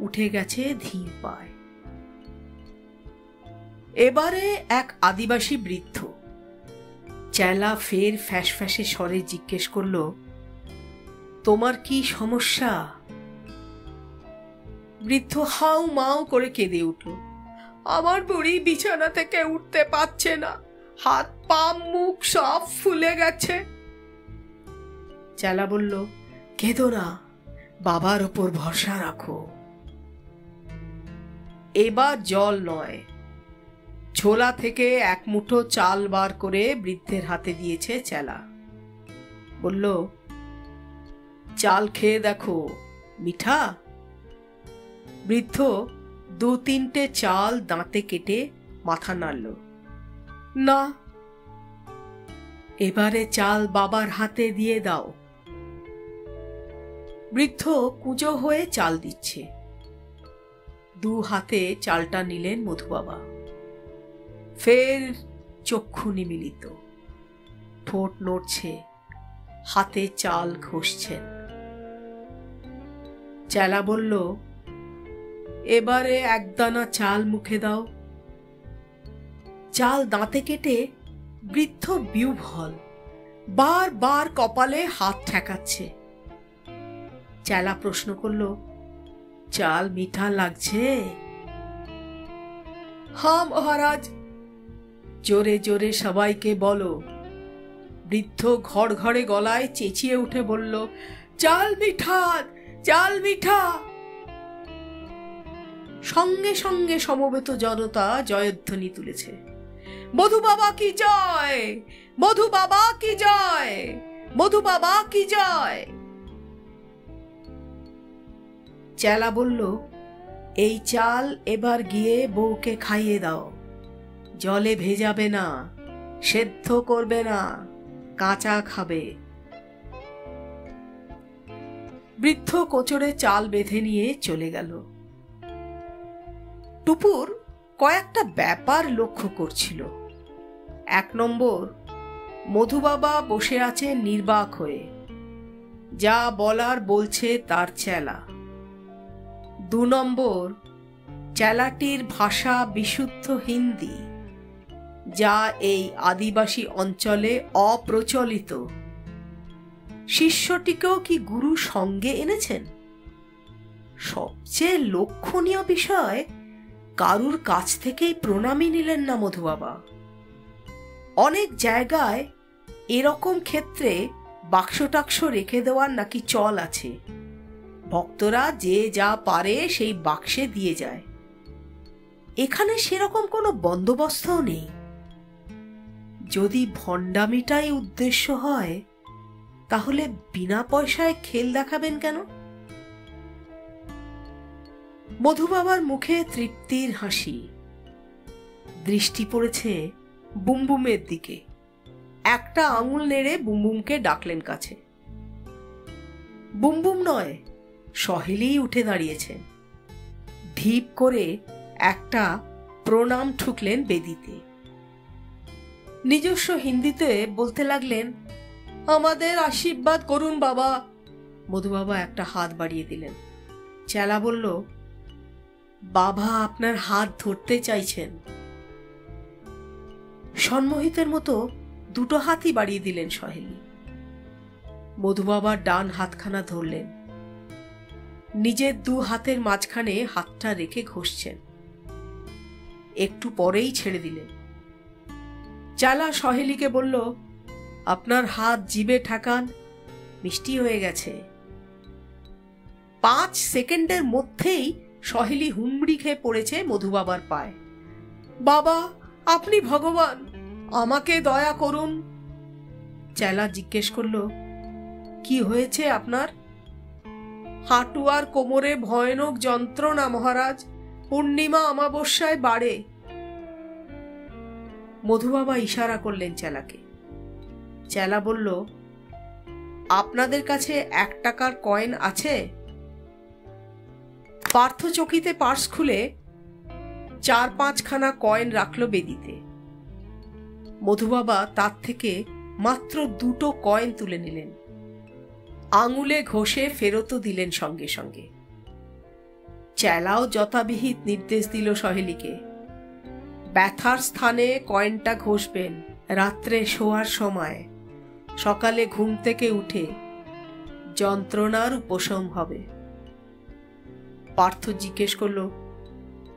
উঠে গেছে ধীর পায়। এবারে এক আদিবাসী বৃদ্ধ। চেলা ফের ফ্যাসফ্যাসে স্বরে জিজ্ঞেস করল, তোমার কি সমস্যা? বৃদ্ধ হাউ মাউ করে কেঁদে উঠল, আমার বুড়ি বিছানা থেকে উঠতে পারছে না, হাত পা মুখ সব ফুলে গেছে। চেলা বলল, কেঁদো না, বাবার ওপর ভরসা রাখো। এবার জল নয়, ছোলা থেকে 1 মুঠো চাল বার করে বৃদ্ধের হাতে দিয়েছে চেলা। বলল, চাল খেয়ে দেখো, মিঠা। বৃদ্ধ 2-3টে চাল দাঁতে কেটে মাথা নাড়ল, না। এবারে চাল বাবার হাতে দিয়ে দাও। বৃদ্ধ কুঁজো হয়ে চাল দিচ্ছে। 2 হাতে চালটা নিলেন মধুবাবা। ফের চক্ষু নিমিলিত, ঠোঁট নড়ছে, হাতে চাল ঘষছেন। চেলা বলল, এবারে 1 দানা চাল মুখে দাও। চাল দাঁতে কেটে বৃদ্ধ বিহ্বল, বারবার কপালে হাত ঠেকাচ্ছে। চেলা প্রশ্ন করল, চাল মিঠা লাগছে? হ্যাঁ মহারাজ। জোরে জোরে সবাইকে বলো। বৃদ্ধ ঘর ঘরে গলায় চেঁচিয়ে উঠে বলল, চাল মিঠা, চাল মিঠা। সঙ্গে সঙ্গে সমবেত জনতা জয়ধ্বনি তুলেছে, মধু বাবা কি জয়, মধু বাবা কি জয়, মধু বাবা কি জয়। চেলা বলল, এই চাল এবার গিয়ে বউকে খাইয়ে দাও, জলে ভেজাবে না, সেদ্ধ করবে না, কাঁচা খাবে। বৃদ্ধ কোচরে চাল বেঁধে নিয়ে চলে গেল। টুপুর কয়েকটা ব্যাপার লক্ষ্য করছিল। 1 নম্বর, মধুবাবা বসে আছে নির্বাক হয়ে, যা বলার বলছে তার চেলা। 2 নম্বর, চেলাটির ভাষা বিশুদ্ধ হিন্দি, যা এই আদিবাসী অঞ্চলে অপ্রচলিত। শিষ্যটিকেও কি গুরু সঙ্গে এনেছেন? সবচেয়ে লক্ষণীয় বিষয়, কারুর কাছ থেকেই প্রণামী নিলেন না মধুবাবা। অনেক জায়গায় এরকম ক্ষেত্রে বাক্স টাক্স রেখে দেওয়ার নাকি চল আছে। ভক্তরা যে যা পারে সেই বাক্সে দিয়ে যায়। এখানে সেরকম কোনো বন্দোবস্তও নেই। যদি ভণ্ডামিটাই উদ্দেশ্য হয়, তাহলে বিনা পয়সায় খেল দেখাবেন কেন? মধুবাবার মুখে তৃপ্তির হাসি। দৃষ্টি পড়েছে বুমবুমের দিকে। একটা আঙুল নেড়ে বুমবুমকে ডাকলেন কাছে। বুমবুম নয়, সহেলিই উঠে দাঁড়িয়েছেন। ঢিপ করে একটা প্রণাম ঠুকলেন বেদিতে। নিজস্ব হিন্দিতে বলতে লাগলেন, আমাদের আশীর্বাদ করুন বাবা। মধুবাবা একটা হাত বাড়িয়ে দিলেন। চেলা বলল, বাবা আপনার হাত ধরতে চাইছেন। সন্মোহিতের মতো 2 হাতই বাড়িয়ে দিলেন সহেলি। মধুবাবার ডান হাতখানা ধরলেন, নিজের 2 হাতের মাঝখানে হাতটা রেখে ঘষছেন। একটু পরেই ছেড়ে দিলেন। চেলা সহেলিকে বলল, আপনার হাত জিভে ঠেকান, মিষ্টি হয়ে গেছে। 5 সেকেন্ডের মধ্যেই সহেলি হুমড়ি খেয়ে পড়েছে মধুবাবার পায়ে। বাবা, আপনি ভগবান, আমাকে দয়া করুন। চেলা জিজ্ঞেস করল, কি হয়েছে আপনার? হাঁটু আর কোমরে ভয়ানক যন্ত্রণা মহারাজ, পূর্ণিমা অমাবস্যায় বাড়ে। মধুবাবা ইশারা করলেন চেলাকে। চেলা বলল, আপনাদের কাছে 1 টাকার কয়েন আছে? পার্থ চকিতে পার্স খুলে 4-5 খানা কয়েন রাখল বেদিতে। মধুবাবা তার থেকে মাত্র 2টো কয়েন তুলে নিলেন। আঙুলে ঘষে ফেরতও দিলেন সঙ্গে সঙ্গে। চেলাও যথাবিহিত নির্দেশ দিল সহেলিকে, ব্যথার স্থানে কয়েনটা ঘষবেন রাত্রে শোয়ার সময়, সকালে ঘুম থেকে উঠে যন্ত্রণার উপশম হবে। পার্থ জিজ্ঞেস করল,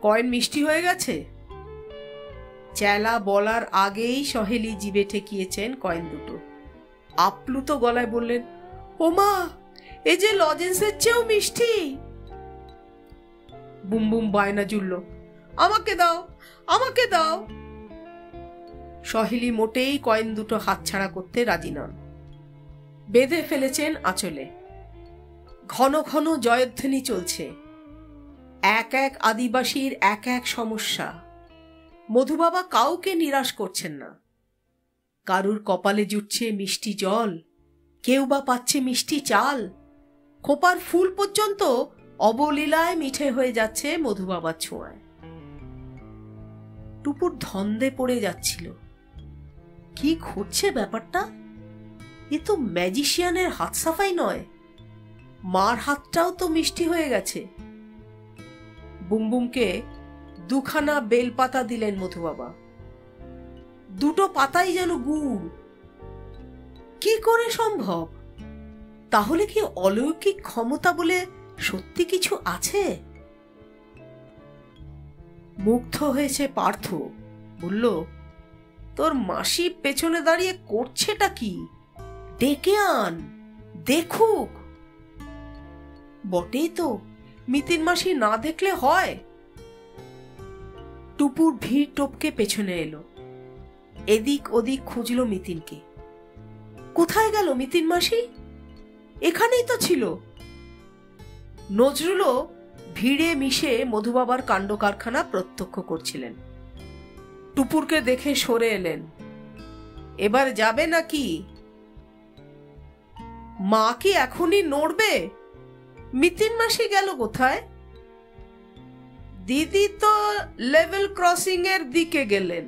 কয়েন মিষ্টি হয়ে গেছে? চেলা বলার আগেই সহেলি জিভে ঠেকিয়েছেন কয়েন 2টো। আপ্লুত গলায় বললেন, ওমা, এ যে লজেন্সের চেয়েও মিষ্টি। বুমবুম বায়না জুড়ল, আমাকে দাও, আমাকে দাও। সহেলি মোটেই কয়েন 2টো হাতছাড়া করতে রাজি নন। বেঁধে ফেলেছেন আঁচলে। ঘন ঘন জয়ধ্বনি চলছে। এক এক আদিবাসীর এক এক সমস্যা। মধুবাবা কাউকে নিরাশ করছেন না। কারুর কপালে জুটছে মিষ্টি জল, কেউ বা পাচ্ছে মিষ্টি চাল। খোপার ফুল পর্যন্ত অবলীলায় মিঠে হয়ে যাচ্ছে মধুবাবার ছোঁয়ায়। টুপুর ধন্দে পড়ে যাচ্ছিল। কি ঘটছে ব্যাপারটা? এ তো ম্যাজিশিয়ানের হাত সাফাই নয়, মার হাতটাও তো মিষ্টি হয়ে গেছে। বুমবুমকে 2 খানা বেলপাতা দিলেন মধুবাবা। 2টো পাতাই যেন গুড়। কি করে সম্ভব? তাহলে কি অলৌকিক ক্ষমতা বলে সত্যি কিছু আছে? মুগ্ধ হয়েছে পার্থ। বলল, তোর মাসি পেছনে দাঁড়িয়ে করছেটা কি? ডেকে আন, দেখুক। বটেই তো, মিতিন মাসি না দেখলে হয়। টুপুর ভিড় টপকে পেছনে এলো। এদিক ওদিক খুঁজল মিতিনকে। কোথায় গেল মিতিন মাসি? এখানেই তো ছিল। নজরুলও ভিড়ে মিশে মধুবাবার কাণ্ড কারখানা প্রত্যক্ষ করছিলেন। টুপুরকে দেখে সরে এলেন। এবার যাবে নাকি? মা কি এখনই নড়বে? মিতিন মাসি গেল কোথায়? দিদি তো লেভেল ক্রসিং এর দিকে গেলেন।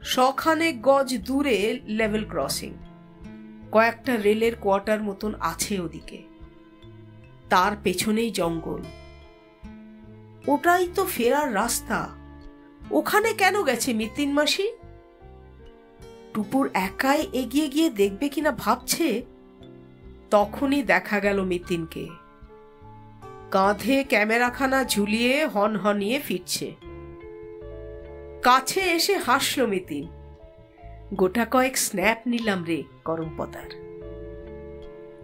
শখানেক গজ দূরে লেভেল ক্রসিং, কয়েকটা রেলের কোয়ার্টার মতন আছে ওদিকে। তার পেছনেই জঙ্গল। ওটাই তো ফেরার রাস্তা। ওখানে কেন গেছে মিতিন মাসি? টুপুর একাই এগিয়ে গিয়ে দেখবে কিনা ভাবছে, তখনই দেখা গেল মিতিনকে। কাঁধে ক্যামেরাখানা ঝুলিয়ে হনহনিয়ে ফিরছে। কাছে এসে হাসল মিতিন। গোটা কয়েক স্ন্যাপ নিলাম রে করমপদার।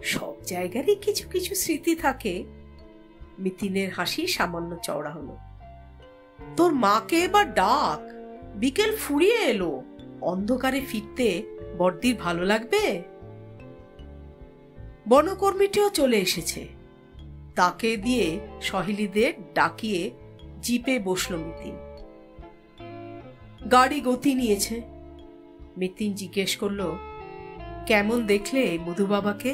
সব জায়গারই কিছু কিছু স্মৃতি থাকে। মিতিনের হাসি সামান্য চওড়া হলো। তোর মাকে এবার ডাক, বিকেল ফুরিয়ে এলো। অন্ধকারে ফিরতে বড়দির ভালো লাগবে। বনকর্মীটিও চলে এসেছে। তাকে দিয়ে সহেলীদের ডাকিয়ে জিপে বসল মিতিন। গাড়ি গতি নিয়েছে। মিতিন জিজ্ঞেস করল, কেমন দেখলে মধুবাবাকে?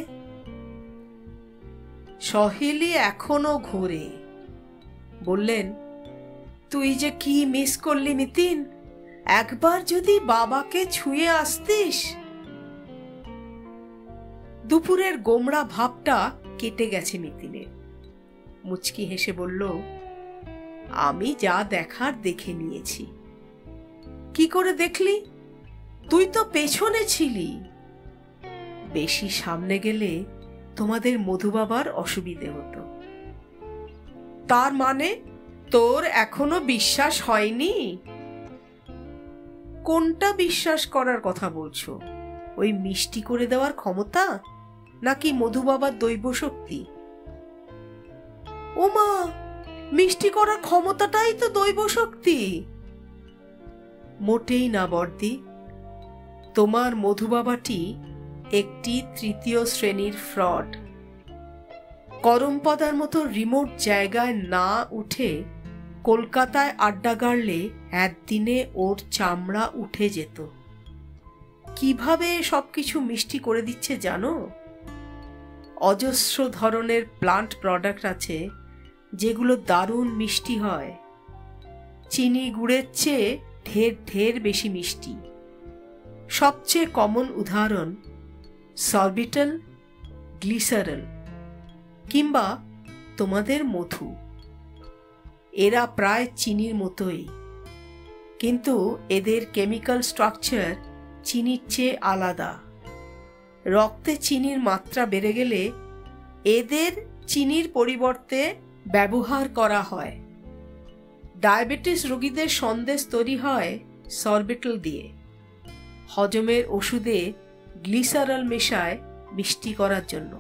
সহেলী এখনো ঘোরে। বললেন, তুই যে কি মিস করলি মিতিন, একবার যদি বাবাকে ছুঁয়ে আসতিস। দুপুরের গোমড়া ভাবটা কেটে গেছে মিতিনের। মুচকি হেসে বলল, আমি যা দেখার দেখে নিয়েছি। কি করে দেখলি? তুই তো পেছনে ছিলি। বেশি সামনে গেলে তোমাদের মধুবাবার অসুবিধে হতো। তার মানে তোর এখনো বিশ্বাস হয়নি? কোনটা বিশ্বাস করার কথা বলছো? ওই মিষ্টি করে দেওয়ার ক্ষমতা, নাকি মধুবাবার দৈব শক্তি? ওমা, মিষ্টি করার ক্ষমতাটাই তো দৈব শক্তি। মোটেই না বর্দি। তোমার মধুবাবাটি একটি তৃতীয় শ্রেণীর ফ্রড। করমপদার মতো রিমোট জায়গায় না উঠে কলকাতায় আড্ডা গাড়লে একদিনে ওর চামড়া উঠে যেত। কিভাবে সবকিছু মিষ্টি করে দিচ্ছে জানো? অজস্র ধরনের প্লান্ট প্রোডাক্ট আছে যেগুলো দারুণ মিষ্টি হয়। চিনি গুড়ের চেয়ে ঢের ঢের বেশি মিষ্টি। সবচেয়ে কমন উদাহরণ সরবিটল, গ্লিসারল কিংবা তোমাদের মধু। এরা প্রায় চিনির মতোই, কিন্তু এদের কেমিক্যাল স্ট্রাকচার চিনির চেয়ে আলাদা। রক্তে চিনির মাত্রা বেড়ে গেলে এদের চিনির পরিবর্তে ব্যবহার করা হয়। ডায়াবেটিস রোগীদের সন্দেশ তৈরি হয় সরবিটল দিয়ে। হজমের ওষুধে গ্লিসারল মেশায় মিষ্টি করার জন্য।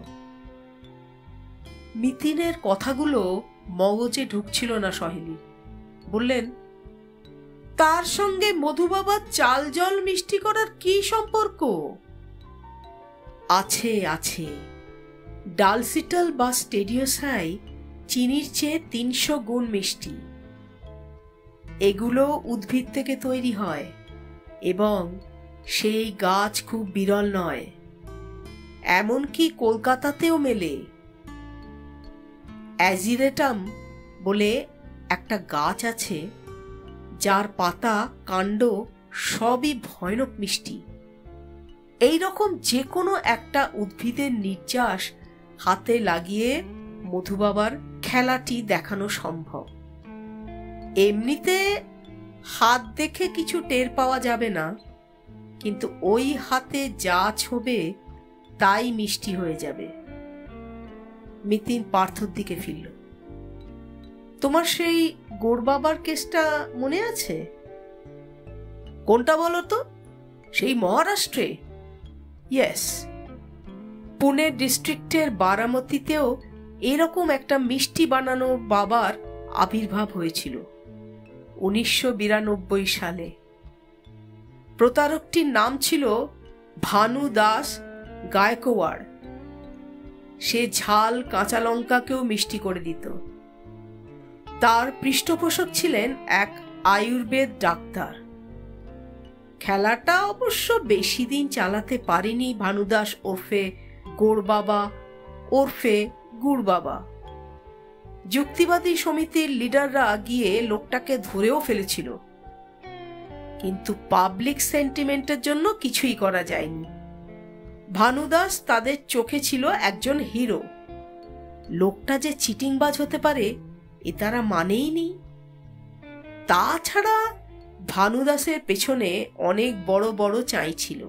মিতিনের কথাগুলো মগজে ঢুকছিল না সহেলী। বললেন, তার সঙ্গে মধুবাবার চাল জল মিষ্টি করার কি সম্পর্ক? আছে আছে। ডালসিটল বা স্টেডিওসাই চিনির চেয়ে 300 গুণ মিষ্টি। এগুলো উদ্ভিদ থেকে তৈরি হয় এবং সেই গাছ খুব বিরল নয়। এমনকি কলকাতাতেও মেলে। অ্যাজিরেটাম বলে একটা গাছ আছে, যার পাতা কাণ্ড সবই ভয়ানক মিষ্টি। এই রকম যে কোনো একটা উদ্ভিদের নির্যাস হাতে লাগিয়ে মধুবাবার খেলাটি দেখানো সম্ভব। এমনিতে হাত দেখে কিছু টের পাওয়া যাবে না, কিন্তু ওই হাতে যা ছোবে তাই মিষ্টি হয়ে যাবে। মিতিন পার্থর দিকে ফিরল। তোমার সেই গোড়বাবার কেসটা মনে আছে? কোনটা বলো তো? সেই মহারাষ্ট্রে? ইয়েস, পুনে ডিস্ট্রিক্টের বারামতিতেও এরকম একটা মিষ্টি বানানো বাবার আবির্ভাব হয়েছিল 1992 সালে। প্রতারকটির নাম ছিল ভানু দাস গায়কোয়াড়। সে ঝাল কাঁচা লঙ্কাকেও মিষ্টি করে দিত। তার পৃষ্ঠপোষক ছিলেন এক আয়ুর্বেদ ডাক্তার। খেলাটা অবশ্য বেশি দিন চালাতে পারেনি ভানুদাস ওরফে গোড় বাবা ওরফে গুড় বাবা। যুক্তিবাদী সমিতির লিডাররা গিয়ে লোকটাকে ধরেও ফেলেছিল, কিন্তু পাবলিক সেন্টিমেন্টের জন্য কিছুই করা যায়নি। ভানুদাস তাদের চোখে ছিল একজন হিরো। লোকটা যে চিটিংবাজ হতে পারে এ তারা মানেই নি। তাছাড়া ভানুদাসের পেছনে অনেক বড় বড় চাই ছিল,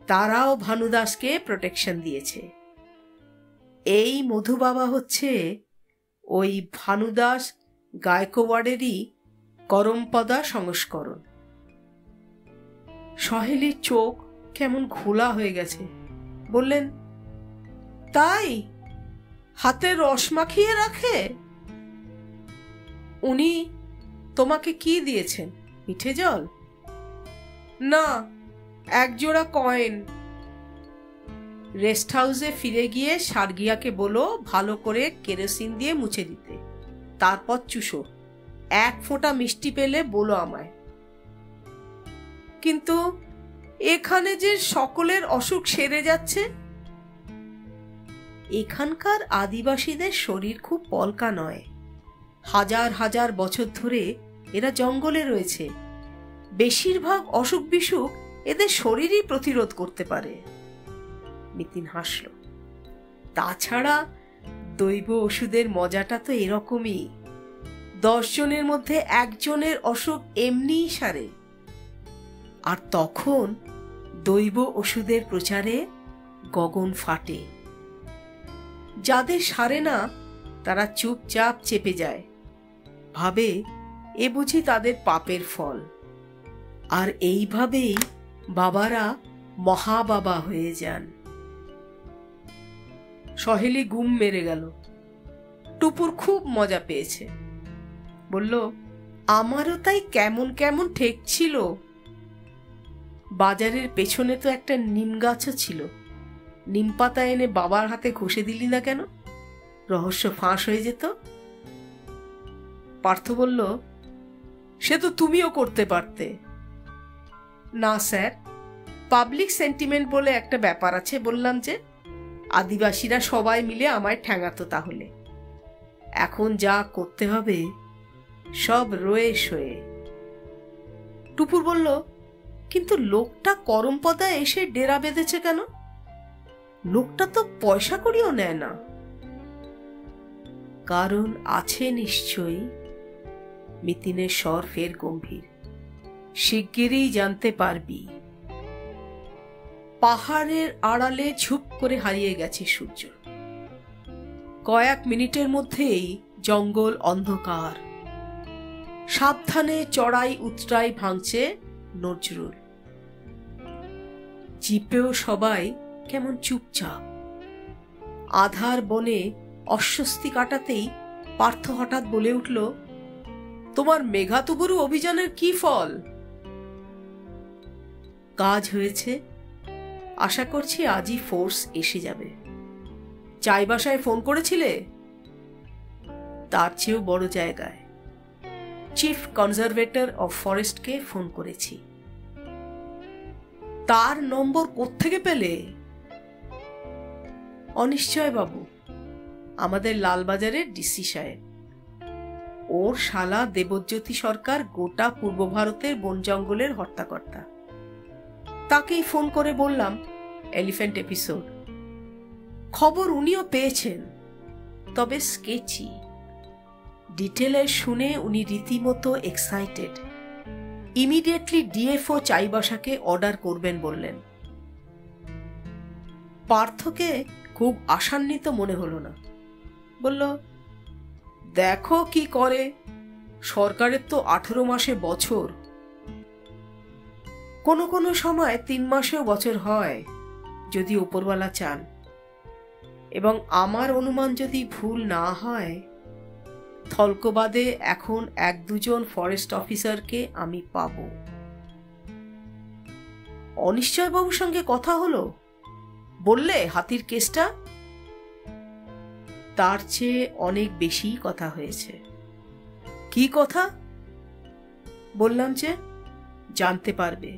তারাও ভানুদাসকে প্রোটেকশন দিয়েছে। এই মধু বাবা হচ্ছে ওই ভানুদাস গায়কোয়াড়েরই করমপদা সংস্করণ। সহেলির চোখ কেমন ঘোলা হয়ে গেছে। বললেন, তাই হাতে রস মাখিয়ে রাখে? উনি তোমাকে কি দিয়েছেন? মিঠে জল? না, একজোড়া কয়েন। রেস্ট হাউসে ফিরে গিয়ে সার্গিয়াকে বলো ভালো করে কেরোসিন দিয়ে মুছে দিতে, তারপর চুষো। এক ফোঁটা মিষ্টি পেলে বলো আমায়। কিন্তু এখানে যে সকলের অসুখ সেরে যাচ্ছে। এখানকার আদিবাসীদের শরীর খুব পলকা নয়। হাজার হাজার বছর ধরে এরা জঙ্গলে রয়েছে। বেশিরভাগ অসুখ বিসুখ এদের শরীরই প্রতিরোধ করতে পারে। নিতিন হাসল। তাছাড়া দৈব ওষুধের মজাটা তো এরকমই। 10 জনের মধ্যে একজনের অসুখ এমনিই সারে। আর তখন দৈব ওষুধের প্রচারে গগন ফাটে। যাদের সারে না তারা চুপচাপ চেপে যায়, ভাবে এ বুঝি তাদের পাপের ফল। আর এইভাবেই বাবারা মহাবাবা হয়ে যান। সহেলি গুম মেরে গেল। টুপুর খুব মজা পেয়েছে। বলল, আমারও তাই কেমন কেমন ঠেকছিল। বাজারের পেছনে তো একটা নিম গাছও ছিল। নিম পাতা এনে বাবার হাতে ঘষে দিলি না কেন? রহস্য ফাঁস হয়ে যেত। পার্থ বলল, সে তো তুমিও করতে পারতে। না স্যার, পাবলিক সেন্টিমেন্ট বলে একটা ব্যাপার আছে। বললাম যে আদিবাসীরা সবাই মিলে আমায় ঠ্যাঙাতো। তাহলে এখন যা করতে হবে সব রয়ে সয়ে। টুপুর বলল, কিন্তু লোকটা করমপদা এসে ডেরা বেঁধেছে কেন? লোকটা তো পয়সা করিও নেয় না। কারণ আছে নিশ্চয়ই। মিতিনের স্বর ফের গম্ভীর। শিগগিরই জানতে পারবি। পাহাড়ের আড়ালে ঝুপ করে হারিয়ে গেছে সূর্য। কয়েক মিনিটের মধ্যেই জঙ্গল অন্ধকার। সাবধানে চড়াই উতরাই ভাঙছে নজরুল। জিপেও সবাই কেমন চুপচাপ। আধার বনে অস্বস্তি কাটাতেই পার্থ হঠাৎ বলে উঠল, তোমার মেঘাতুবুরু অভিযানের কি ফল? কাজ হয়েছে। আশা করছি আজই ফোর্স এসে যাবে। চাইবাসায় ফোন করেছিলে? তার চেয়েও বড় জায়গায় চিফ কনজারভেটর অফ ফরেস্টকে ফোন করেছি। তার নম্বর কোত্থেকে পেলে? অনিশ্চয় বাবু, আমাদের লালবাজারের ডিসি সাহেব। ওর শালা দেবজ্যোতি সরকার গোটা পূর্ব ভারতের বন জঙ্গলের হর্তাকর্তা। তাকেই ফোন করে বললাম এলিফ্যান্ট এপিসোড। খবর উনিও পেয়েছেন, তবে স্কেচি। ডিটেলে শুনে উনি রীতিমতো এক্সাইটেড। ইমিডিয়েটলি ডিএফও চাইবাসাকে অর্ডার করবেন বললেন। পার্থকে খুব আশান্বিত মনে হলো না। বলল, দেখো কি করে। সরকারের তো 18 মাসে বছর। কোনো কোনো সময় 3 মাসেও বছর হয়, যদি উপরওয়ালা চান। এবং আমার অনুমান যদি ভুল না হয়, থলকোবাদে এখন 1-2 ফরেস্ট অফিসারকে আমি পাব। অনিশ্চয়বাবুর সঙ্গে কথা হলো? বললে হাতির কেসটা? তার চেয়ে অনেক বেশি কথা হয়েছে। কি কথা? বললাম যে জানতে পারবে,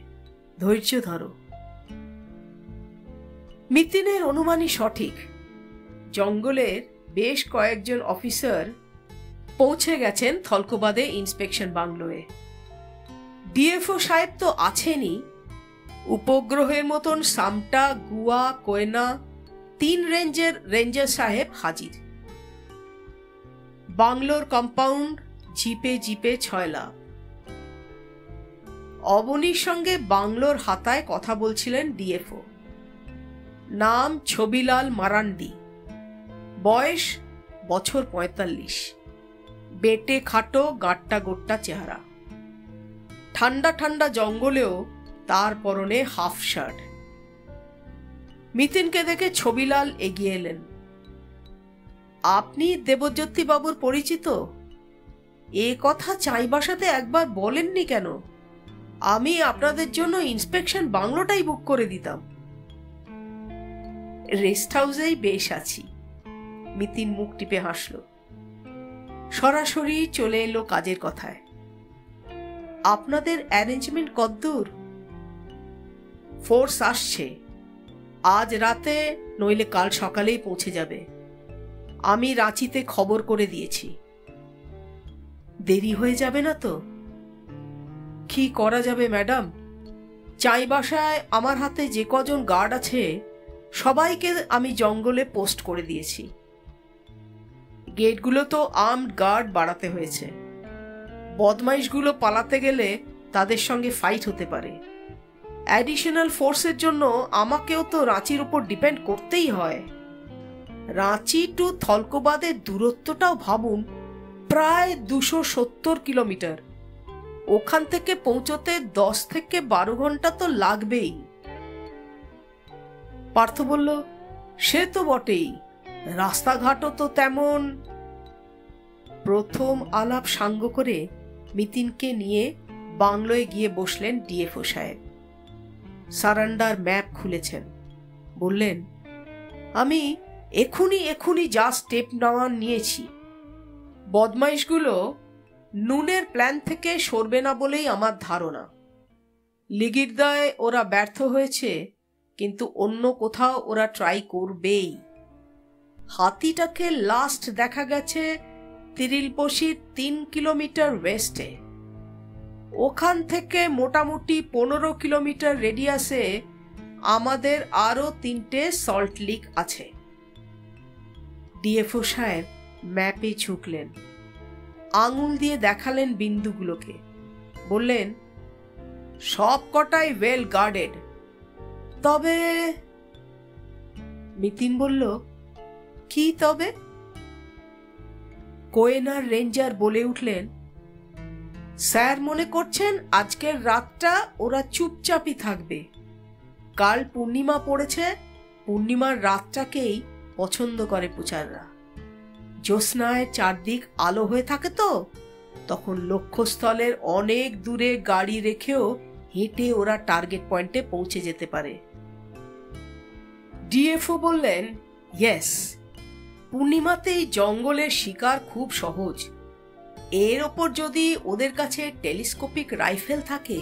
ধৈর্য ধরো। মিতিনের অনুমানই সঠিক। জঙ্গলের বেশ কয়েকজন অফিসার পৌঁছে গেছেন থলকোবাদে ইন্সপেকশন বাংলোয়। ডিএফও সাহেব তো আছেনই, উপগ্রহের মতন সামটা, গুয়া, কোয়না 3 রেঞ্জের রেঞ্জার সাহেব হাজির। বাংলোর কম্পাউন্ড জিপে জিপে ছয়লা। অবনীর সঙ্গে বাংলোর হাতায় কথা বলছিলেন ডিএফও। নাম ছবিলাল মারান্ডি, বয়স বছর 45, বেটে খাটো, গাট্টা গোট্টা চেহারা। ঠান্ডা ঠান্ডা জঙ্গলেও তার পরনে হাফ শার্ট। মিতিনকে দেখে ছবিলাল এগিয়ে এলেন। আপনি দেবজ্যোতি বাবুর পরিচিত? এ কথা চাইবাসাতে একবার বলেননি কেন? আমি আপনাদের জন্য ইন্সপেকশন বাংলোটাই বুক করে দিতাম। রেস্ট হাউসেই বেশ আছি। মিতিন মুখ টিপে হাসল। সরাসরি চলে এলো কাজের কথায়। আপনাদের অ্যারেঞ্জমেন্ট কদ্দূর? ফোর্স আসছে, আজ রাতে নইলে কাল সকালেই পৌঁছে যাবে। আমি রাঁচিতে খবর করে দিয়েছি। দেরি হয়ে যাবে না তো? কি করা যাবে ম্যাডাম, চাইবাসায় আমার হাতে যে কজন গার্ড আছে সবাইকে আমি জঙ্গলে পোস্ট করে দিয়েছি। গেটগুলো তো আর্মড গার্ড বাড়াতে হয়েছে। বদমাইশগুলো পালাতে গেলে তাদের সঙ্গে ফাইট হতে পারে। অ্যাডিশনাল ফোর্সের জন্য আমাকেও তো রাঁচির উপর ডিপেন্ড করতেই হয়। রাঁচি টু থলকোবাদের দূরত্বটাও ভাবুন, প্রায় 270 কিলোমিটার। ওখান থেকে পৌঁছতে 10 থেকে 12 ঘন্টা তো লাগবেই। পার্থ বলল, সে তো বটেই, রাস্তাঘাটও তো তেমন। প্রথম আলাপ সাঙ্গ করে মিতিনকে নিয়ে বাংলোয় গিয়ে বসলেন ডিএফও সাহেব। সারান্ডার ম্যাপ খুলেছেন। বললেন, আমি এখুনি যা স্টেপ নেওয়া নিয়েছি। বদমাইশগুলো নুনের প্ল্যান থেকে সরবে না বলেই আমার ধারণা। লিগিরদায় ওরা ব্যর্থ হয়েছে, কিন্তু অন্য কোথাও ওরা ট্রাই করবেই। হাতিটাকে লাস্ট দেখা গেছে তিরিলপশির 3 কিলোমিটার ওয়েস্টে। ওখান থেকে মোটামুটি 15 কিলোমিটার রেডিয়াসে আমাদের আরো 3টে সল্ট লিক আছে। ডিএফও সাহেব ম্যাপে ঝুঁকলেন, আঙুল দিয়ে দেখালেন বিন্দুগুলোকে। বললেন, সব কটাই ওয়েল গার্ডেড। তবে মিতিন বলল, কি তবে? কোয়েনার রেঞ্জার বলে উঠলেন, স্যার মনে করছেন আজকের রাতটা ওরা চুপচাপই থাকবে। কাল পূর্ণিমা পড়েছে, পূর্ণিমার রাতটাকেই পছন্দ করে পুচাররা। জ্যোৎস্নায় চারদিক আলো হয়ে থাকে তো, তখন লক্ষ্যস্থলের অনেক দূরে গাড়ি রেখেও হেঁটে ওরা টার্গেট পয়েন্টে পৌঁছে যেতে পারে। ডিএফও বললেন, ইয়েস, পূর্ণিমাতেই জঙ্গলের শিকার খুব সহজ। এর ওপর যদি ওদের কাছে টেলিস্কোপিক রাইফেল থাকে,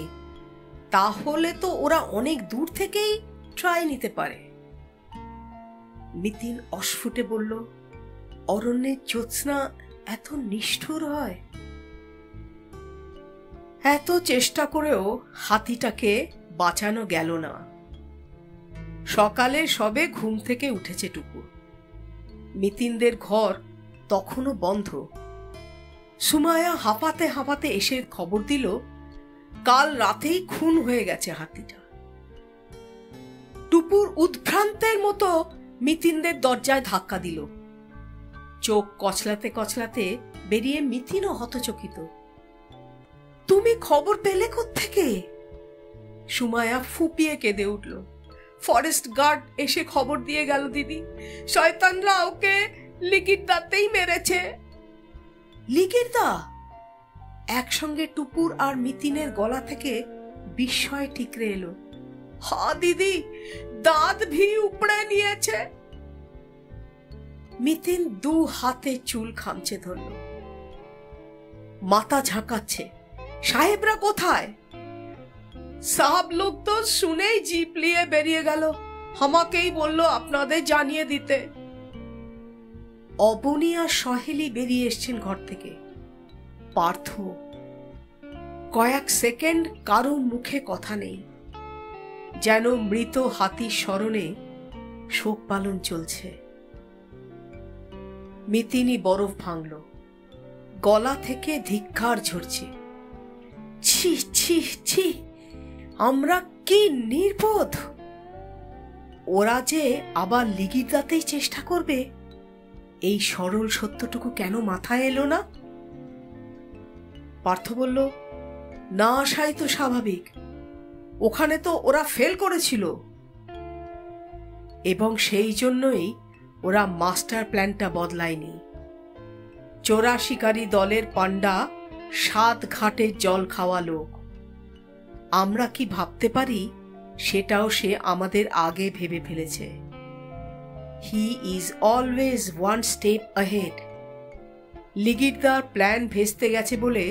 তাহলে তো ওরা অনেক দূর থেকেই ট্রাই নিতে পারে। মিতিন অস্ফুটে বলল, অরণ্যের জ্যোৎস্না এত নিষ্ঠুর হয়? এত চেষ্টা করেও হাতিটাকে বাঁচানো গেল না। সকালে সবে ঘুম থেকে উঠেছে টুকু। মিতিনদের ঘর তখনও বন্ধ। সুমায়া হাঁপাতে হাঁপাতে এসে খবর দিল, কাল রাতেই খুন হয়ে গেছে হাতিটা। টুপুর উদ্ভ্রান্তের মতো মিতিনদের দরজায় ধাক্কা দিল। চোখ কচলাতে কচলাতে বেরিয়ে মিতিনও হতচকিত। তুমি খবর পেলে কোত্থেকে? সুমায়া ফুপিয়ে কেঁদে উঠল। ফরেস্ট গার্ড এসে খবর দিয়ে গেল দিদি, শয়তানরা ওকে লিগিরদাতেই মেরেছে। লিগিরদা? একসঙ্গে টুপুর আর মিতিনের গলা থেকে বিস্ময় ঠিকরে এলো। হা দিদি, দাঁত ভি উপড়ে নিয়েছে। মিতিন দু হাতে চুল খামচে ধরল, মাথা ঝাঁকাচ্ছে। সাহেবরা কোথায়? সাহাব লোক তো শুনেই জিপ নিয়ে বেরিয়ে গেল, আমাকেই বলল আপনাদের জানিয়ে দিতে। অবনী আর সহেলি বেরিয়ে এসছেন ঘর থেকে। পার্থ। কয়েক সেকেন্ড কারো মুখে কথা নেই, যেন মৃত হাতির স্মরণে শোক পালন চলছে। মিতিনি বরফ ভাঙল, গলা থেকে ধিক্কার ঝরছে। ছি ছি ছি, আমরা কি নির্বোধ! ওরা যে আবার লিগিরদাতেই চেষ্টা করবে, এই সরল সত্যটুকু কেন মাথায় এলো না? পার্থ বলল, না আসাই তো স্বাভাবিক, ওখানে তো ওরা ফেল করেছিল, এবং সেই জন্যই ওরা মাস্টার প্ল্যানটা বদলায়নি। চোরা শিকারী দলের পান্ডা 7 ঘাটের জল খাওয়া লোক। আমরা কি ভাবতে পারি সেটাও সে আমাদের আগে ভেবে ফেলেছে। He is always 1 step ahead। লিগিরদার প্ল্যান ভেস্তে গেছে বলে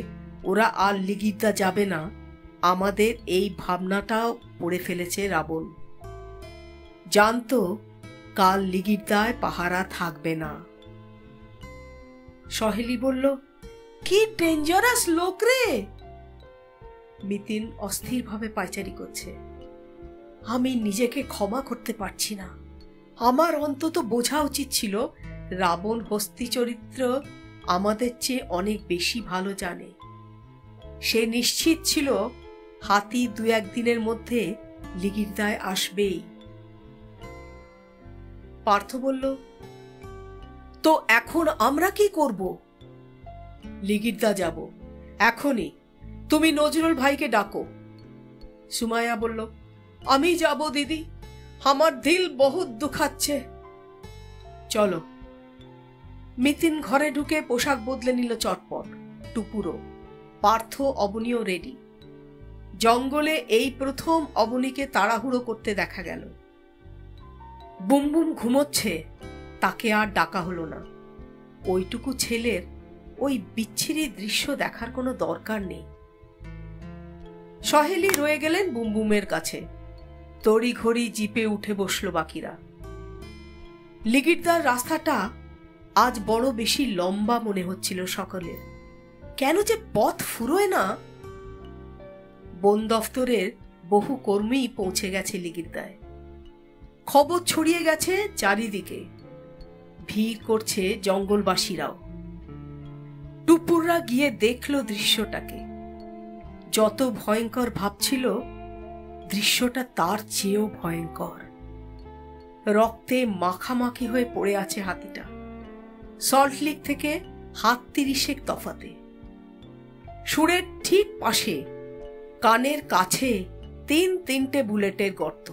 ওরা আর লিগিরদা যাবে না, আমাদের এই ভাবনাটাও পড়ে ফেলেছে রাবণ। জানতো কাল লিগিরদায় পাহারা থাকবে না। সহেলি বলল, কি ডেঞ্জারাস লোক রে! মিতিন অস্থিরভাবে পায়চারি করছে। আমি নিজেকে ক্ষমা করতে পারছি না। আমার অন্তত বোঝা উচিত ছিল রাবণ হস্তি চরিত্র আমাদের চেয়ে অনেক বেশি ভালো জানে। সে নিশ্চিত ছিল হাতি 2-1 দিনের মধ্যে লিগিরদায় আসবেই। পার্থ বলল, তো এখন আমরা কি করব? লিগিরদা যাব এখনই, তুমি নজরুল ভাইকে ডাকো। সুমাইয়া বলল, আমি যাব দিদি, আমার দিল বহুত দুখাচ্ছে। চলো। মিতিন ঘরে ঢুকে পোশাক বদলে নিল চটপট। টুপুরো, পার্থ, অবনীও রেডি। জঙ্গলে এই প্রথম অবনীকে তাড়াহুড়ো করতে দেখা গেল। বুমবুম ঘুমোচ্ছে, তাকে আর ডাকা হলো না। ওইটুকু ছেলের ওই বিচ্ছিরি দৃশ্য দেখার কোনো দরকার নেই। সহেলি রয়ে গেলেন বুমবুমের কাছে। তড়িঘড়ি জিপে উঠে বসল বাকিরা। লিগিরদার রাস্তাটা আজ বড় বেশি লম্বা মনে হচ্ছিল সকলের। কেন যে পথ ফুরোয় না। বন দফতরের বহু কর্মী পৌঁছে গেছে লিগিরদায়। খবর ছড়িয়ে গেছে চারিদিকে। ভিড় করছে জঙ্গলবাসীরাও। টুপুররা গিয়ে দেখল দৃশ্যটাকে। যত ভয়ঙ্কর ভাবছিল, দৃশ্যটা তার চেয়েও ভয়ঙ্কর। রক্তে মাখামাখি হয়ে পড়ে আছে হাতিটা। সল্টলেক থেকে হাত 30 তফাতে। সুরের ঠিক পাশে কানের কাছে 3-3টে বুলেটের গর্ত,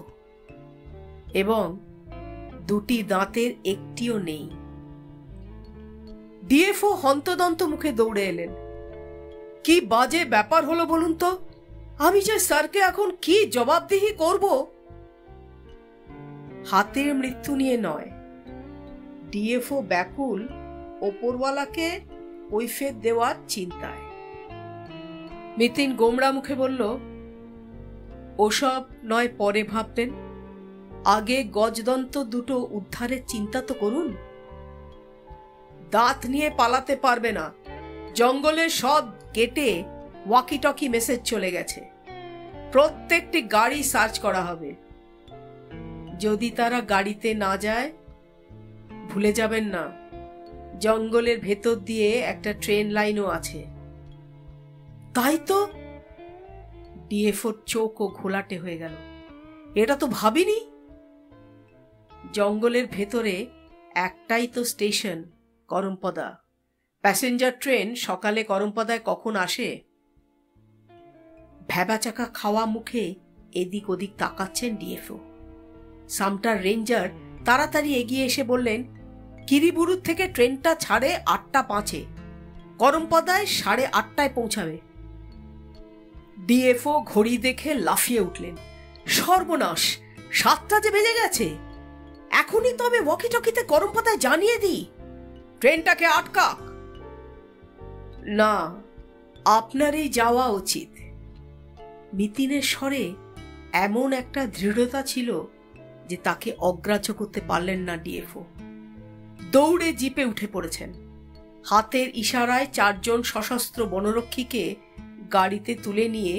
এবং 2টি দাঁতের একটিও নেই। ডিএফও হন্তদন্ত মুখে দৌড়ে এলেন। কি বাজে ব্যাপার হলো বলুন তো, আমি যে স্যারকে এখন কি জবাবদিহি করব? হাতের মৃত্যু নিয়ে নয়, ডিএফও ব্যাকুল ওপরওয়ালাকে কৈফিয়ত দেওয়ার চিন্তায়। মিতিন গোমড়া মুখে বলল, ওসব নয় পরে ভাববেন, আগে গজদন্ত 2টো উদ্ধারের চিন্তা তো করুন। দাঁত নিয়ে পালাতে পারবে না। জঙ্গলের সব গেটে ওয়াকি টকি মেসেজ চলে গেছে। প্রত্যেকটি গাড়ি সার্চ করা হবে। যদি তারা গাড়িতে না যায়, ভুলে যাবেন না জঙ্গলের ভেতর দিয়ে একটা ট্রেন লাইনও আছে। তাই তো। ডিএফওর চোখও ঘোলাটে হয়ে গেল। এটা তো ভাবিনি। জঙ্গলের ভেতরে একটাই তো স্টেশন, করমপদা। প্যাসেঞ্জার ট্রেন সকালে করমপদায় কখন আসে? ভ্যাবাচাকা খাওয়া মুখে এদিক ওদিক তাকাচ্ছেন ডিএফও। সামটার রেঞ্জার তাড়াতাড়ি এগিয়ে এসে বললেন, কিরিবুরুর থেকে ট্রেনটা ছাড়ে 8:05, করমপদায় 8:30 পৌঁছাবে। ডিএফও ঘড়ি দেখে লাফিয়ে উঠলেন, সর্বনাশ, 7টা যে বেজে গেছে। এখনই তবে ওয়াকি টকিতে করমপদায় জানিয়ে দিই, ট্রেনটাকে আটকাক। না, আপনারই যাওয়া উচিত। মিতিনের স্বরে এমন একটা দৃঢ়তা ছিল যে তাকে অগ্রাহ্য করতে পারলেন না ডিএফও। দৌড়ে জিপে উঠে পড়েছেন। হাতের ইশারায় 4 জন সশস্ত্র বনরক্ষীকে গাড়িতে তুলে নিয়ে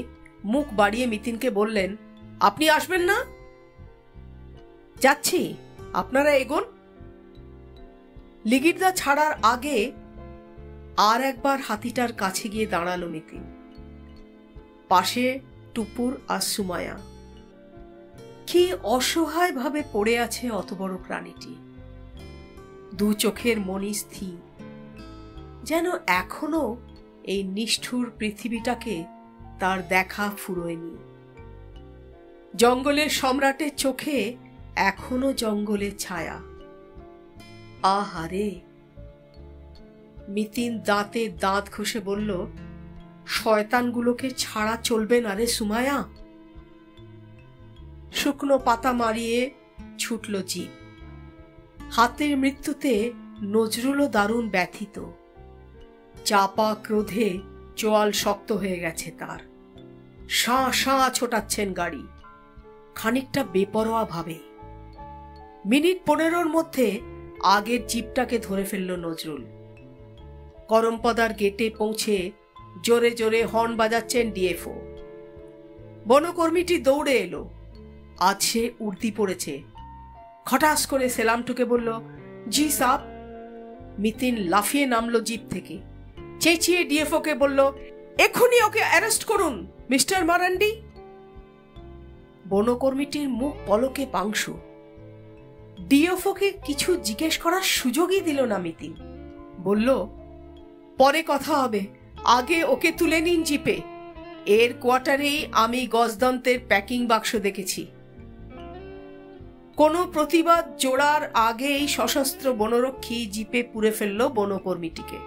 মুখ বাড়িয়ে মিতিনকে বললেন, আপনি আসবেন না? যাচ্ছি, আপনারা এগোন। লিগিরদা ছাড়ার আগে আর একবার হাতিটার কাছে গিয়ে দাঁড়ালো মিতিন। পাশে টুপুর আর সুমায়া। কি অসহায় ভাবে পড়ে আছে অত বড় প্রাণীটি। 2 চোখের মনি স্থির, যেন এখনো এই নিষ্ঠুর পৃথিবীটাকে তার দেখা ফুরোয়নি। জঙ্গলের সম্রাটের চোখে এখনো জঙ্গলের ছায়া। আহারে! মিতিন দাঁতে দাঁত ঘষে বলল, শয়তানগুলোকে ছাড়া চলবে না রে সুমায়া। শুকনো পাতা মারিয়ে ছুটল জিপ। হাতের মৃত্যুতে নজরুলও দারুণ ব্যথিত। চাপা ক্রোধে চোয়াল শক্ত হয়ে গেছে তার। শাঁ শাঁ ছোটাচ্ছেন গাড়ি, খানিকটা বেপরোয়া ভাবে। মিনিট 15-র মধ্যে আগের জিপটাকে ধরে ফেলল নজরুল। করমপদার গেটে পৌঁছে জোরে জোরে হর্ন বাজাচ্ছেন ডিএফও। বনকর্মীটি দৌড়ে এলো। আজ সে উর্দি পড়েছে। খটাস করে সেলাম ঠুকে বলল, জি সাব। মিতিন লাফিয়ে নামলো জিপ থেকে। চেঁচিয়ে ডিএফওকে বলল, এক্ষুনি ওকে অ্যারেস্ট করুন মিস্টার মারান্ডি। বনকর্মীটির মুখ পলকে পাংশু। ডিএফওকে কিছু জিজ্ঞেস করার সুযোগই দিল না মিতিন। বলল, পরে কথা হবে, আগে ওকে তুলে নিন জিপে। এর কোয়ার্টারেই আমি গজদন্তের প্যাকিং বাক্স দেখেছি। কোনো প্রতিবাদ জোড়ার আগেই সশস্ত্র বনরক্ষী জিপে পুরে ফেলল বনকর্মীটিকে।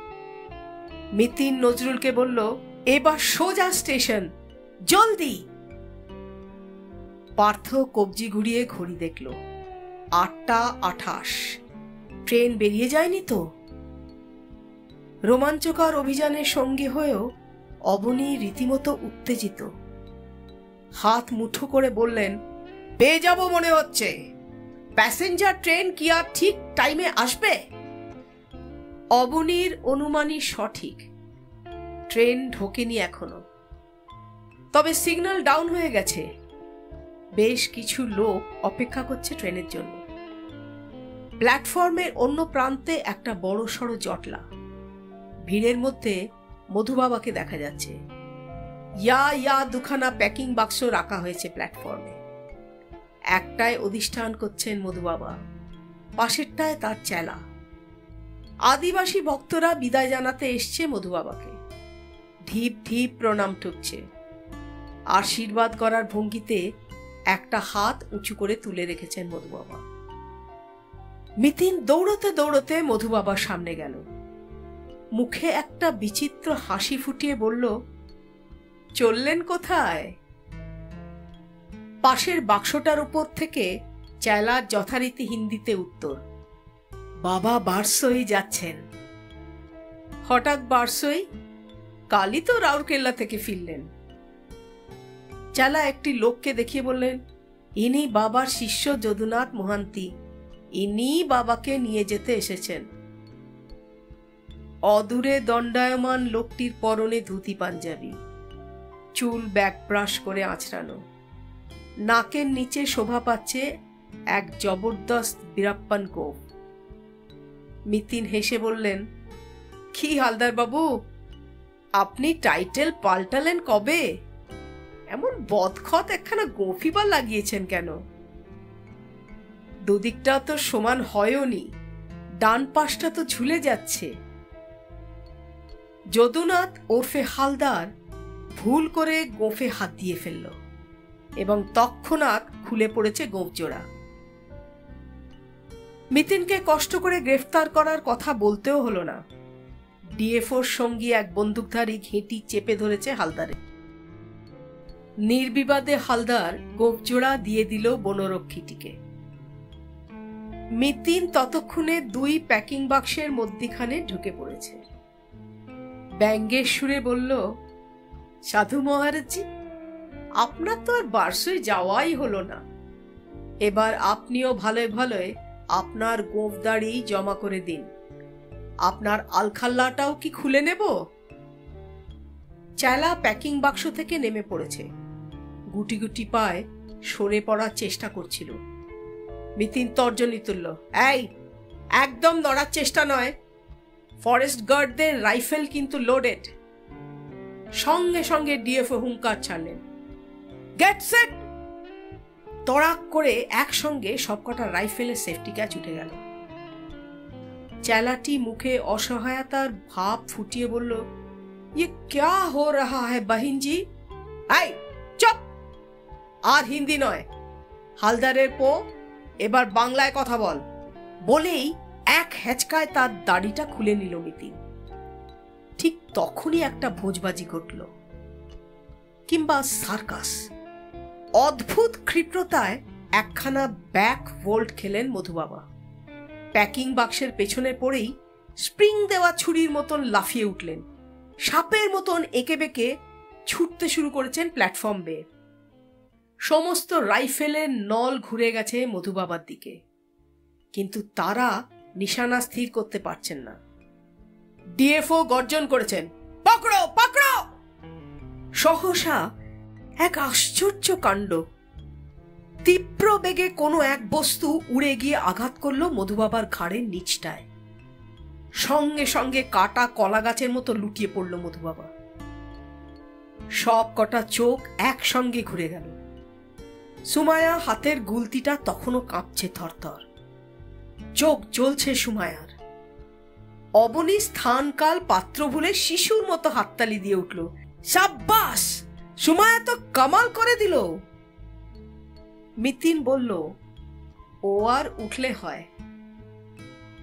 মিতিন নজরুলকে বলল, এবার সোজা স্টেশন, জলদি। পার্থ কবজি ঘুরিয়ে ঘড়ি দেখল, 8:28। ট্রেন বেরিয়ে যায়নি তো? রোমাঞ্চকর অভিযানের সঙ্গী হয়েও অবনী রীতিমতো উত্তেজিত। হাত মুঠো করে বললেন, পেয়ে যাব মনে হচ্ছে। প্যাসেঞ্জার ট্রেন কি আর ঠিক টাইমে আসবে? অবনীর অনুমানই সঠিক। ট্রেন ঢোকেনি এখনো, তবে সিগন্যাল ডাউন হয়ে গেছে। বেশ কিছু লোক অপেক্ষা করছে ট্রেনের জন্য। প্ল্যাটফর্মের অন্য প্রান্তে একটা বড় সড়ো জটলা। ভিড়ের মধ্যে মধুবাবাকে দেখা যাচ্ছে। ইয়া 2খানা প্যাকিং বাক্স রাখা হয়েছে প্ল্যাটফর্মে। একটায় অধিষ্ঠান করছেন মধুবাবা, পাশেরটায় তার চেলা। আদিবাসী ভক্তরা বিদায় জানাতে এসছে মধুবাবাকে। ঢিপ ঢিপ প্রণাম ঠুকছে। আশীর্বাদ করার ভঙ্গিতে একটা হাত উঁচু করে তুলে রেখেছেন মধুবাবা। মিতিন দৌড়তে দৌড়তে মধুবাবার সামনে গেল। মুখে একটা বিচিত্র হাসি ফুটিয়ে বলল, চললেন কোথায়? পাশের বাক্সটার উপর থেকে চেলার যথারীতি হিন্দিতে উত্তর, বাবা বারসই যাচ্ছেন। হঠাৎ বারসই? কালই তো রাউরকেল্লা থেকে ফিরলেন। চেলা একটি লোককে দেখিয়ে বললেন, ইনি বাবার শিষ্য যদুনাথ মোহান্তি। ইনি বাবাকে নিয়ে যেতে এসেছেন। অদূরে দণ্ডায়মান লোকটির পরনে ধুতি পাঞ্জাবি, চুল ব্যাকব্রাশ করে আঁচড়ানো। নাকের নিচে শোভা পাচ্ছে এক জবরদস্ত বীরাপ্পান কোপ। মিতিন হেসে বললেন, কি হালদার বাবু, আপনি টাইটেল পাল্টালেন কবে? এমন বদখত একখানা গোফিবা লাগিয়েছেন কেন? দুদিকটা তো সমান হয়ওনি, ডান পাশটা তো ঝুলে যাচ্ছে। যদুনাথ ওরফে হালদার ভুল করে গোফে হাত দিয়ে ফেলল। এবং তৎক্ষণাৎ খুলে পড়েছে গোঁফজোড়া। মিতিনকে কষ্ট করে গ্রেফতার করার কথা বলতেও হলো না। ডিএফওর সঙ্গী এক বন্দুকধারী ঘেঁটি চেপে ধরেছে হালদারে। নির্বিবাদে হালদার গোঁফজোড়া দিয়ে দিল বনরক্ষীটিকে। মিতিন ততক্ষণে 2 প্যাকিং বাক্সের মধ্যিখানে ঢুকে পড়েছে। ব্যঙ্গের সুরে বলল, সাধু মহারাজজি, আপনার তো আর বারসই যাওয়াই হলো না। এবার আপনিও ভালোই ভালোই আপনার গোঁফদাড়ি জমা করে দিন। আপনার আলখাল্লাটাও কি খুলে নেব? চেলা প্যাকিং বাক্স থেকে নেমে পড়েছে। গুটি গুটি পায়ে সরে পড়ার চেষ্টা করছিল। মিতিন তর্জনী তুলল, এই, একদম নড়ার চেষ্টা নয়। ফরেস্ট গার্ডদের রাইফেল কিন্তু লোডেড। সঙ্গে সঙ্গে ডিএফও হুঙ্কার ছাড়লেন, গেট সেট। তড়াক করে একসঙ্গে সবকটা রাইফেলের সেফটি ক্যাচ উঠে গেল। চেলাটি মুখে অসহায়তার ভাব ফুটিয়ে বলল, ये क्या हो रहा है बहिन जी? এই চুপ! আর হিন্দি নয়, হালদারের পো, এবার বাংলায় কথা বল। বলেই এক হেঁচকায় তার দাড়িটা খুলে নিল মিতিন। ঠিক তখনই একটা ভোজবাজি ঘটল, কিংবা সার্কাস। অদ্ভুত ক্ষিপ্রতায় একখানা ব্যাক ভোল্ট খেলেন মধুবাবা। প্যাকিং বাক্সের পেছনে পড়েই স্প্রিং দেওয়া ছুরির মতন লাফিয়ে উঠলেন। সাপের মতন এঁকে বেঁকে ছুটতে শুরু করেছেন প্ল্যাটফর্ম বেয়ে। সমস্ত রাইফেলের নল ঘুরে গেছে মধুবাবার দিকে, কিন্তু তারা নিশানা স্থির করতে পারছেন না। ডিএফও গর্জন করেছেন, পকড়ো পকড়ো! সহসা এক আশ্চর্য কাণ্ড। তীব্র বেগে কোনো এক বস্তু উড়ে গিয়ে আঘাত করল মধুবাবার ঘাড়ের নিচটায়। সঙ্গে সঙ্গে কাটা কলা গাছের মতো লুটিয়ে পড়ল মধুবাবা। সব কটা চোখ একসঙ্গে ঘুরে গেল। সুমায়া হাতের গুলতিটা তখনও কাঁপছে থরথর। চোখ জ্বলছে সুমায়ার। অবনী স্থানকাল পাত্র ভুলে শিশুর মতো হাততালি দিয়ে উঠল, সাব্বাস! সুমায়া তো কামাল করে দিল। মিতিন বলল, ও আর উঠলে হয়।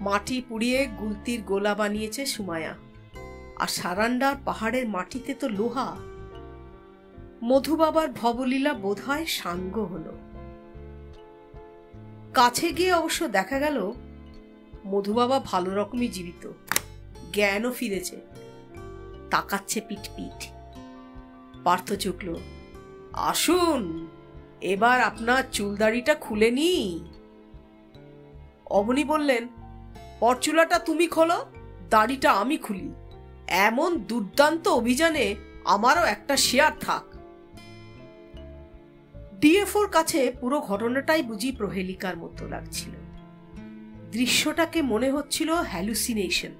মাটি পুড়িয়ে গুলতির গোলা বানিয়েছে সুমায়া, আর সারান্ডার পাহাড়ের মাটিতে তো লোহা। মধুবাবার ভবলীলা বোধহয় সাঙ্গ হল। কাছে গিয়ে অবশ্য দেখা গেল মধুবাবা ভালো রকমই জীবিত, জ্ঞানও ফিরেছে। তাকাচ্ছে পিট পিট। পার্থ চুকল, আসুন, এবার আপনার চুলদাড়িটা খুলে নি। অবনী বললেন, পরচুলাটা তুমি খোলো, দাড়িটা আমি খুলি। এমন দুর্দান্ত অভিযানে আমারও একটা শেয়ার থাক। ডিএফওর কাছে পুরো ঘটনাটাই বুঝি প্রহেলিকার মতো লাগছিল। দৃশ্যটাকে মনে হচ্ছিল হ্যালুসিনেশন।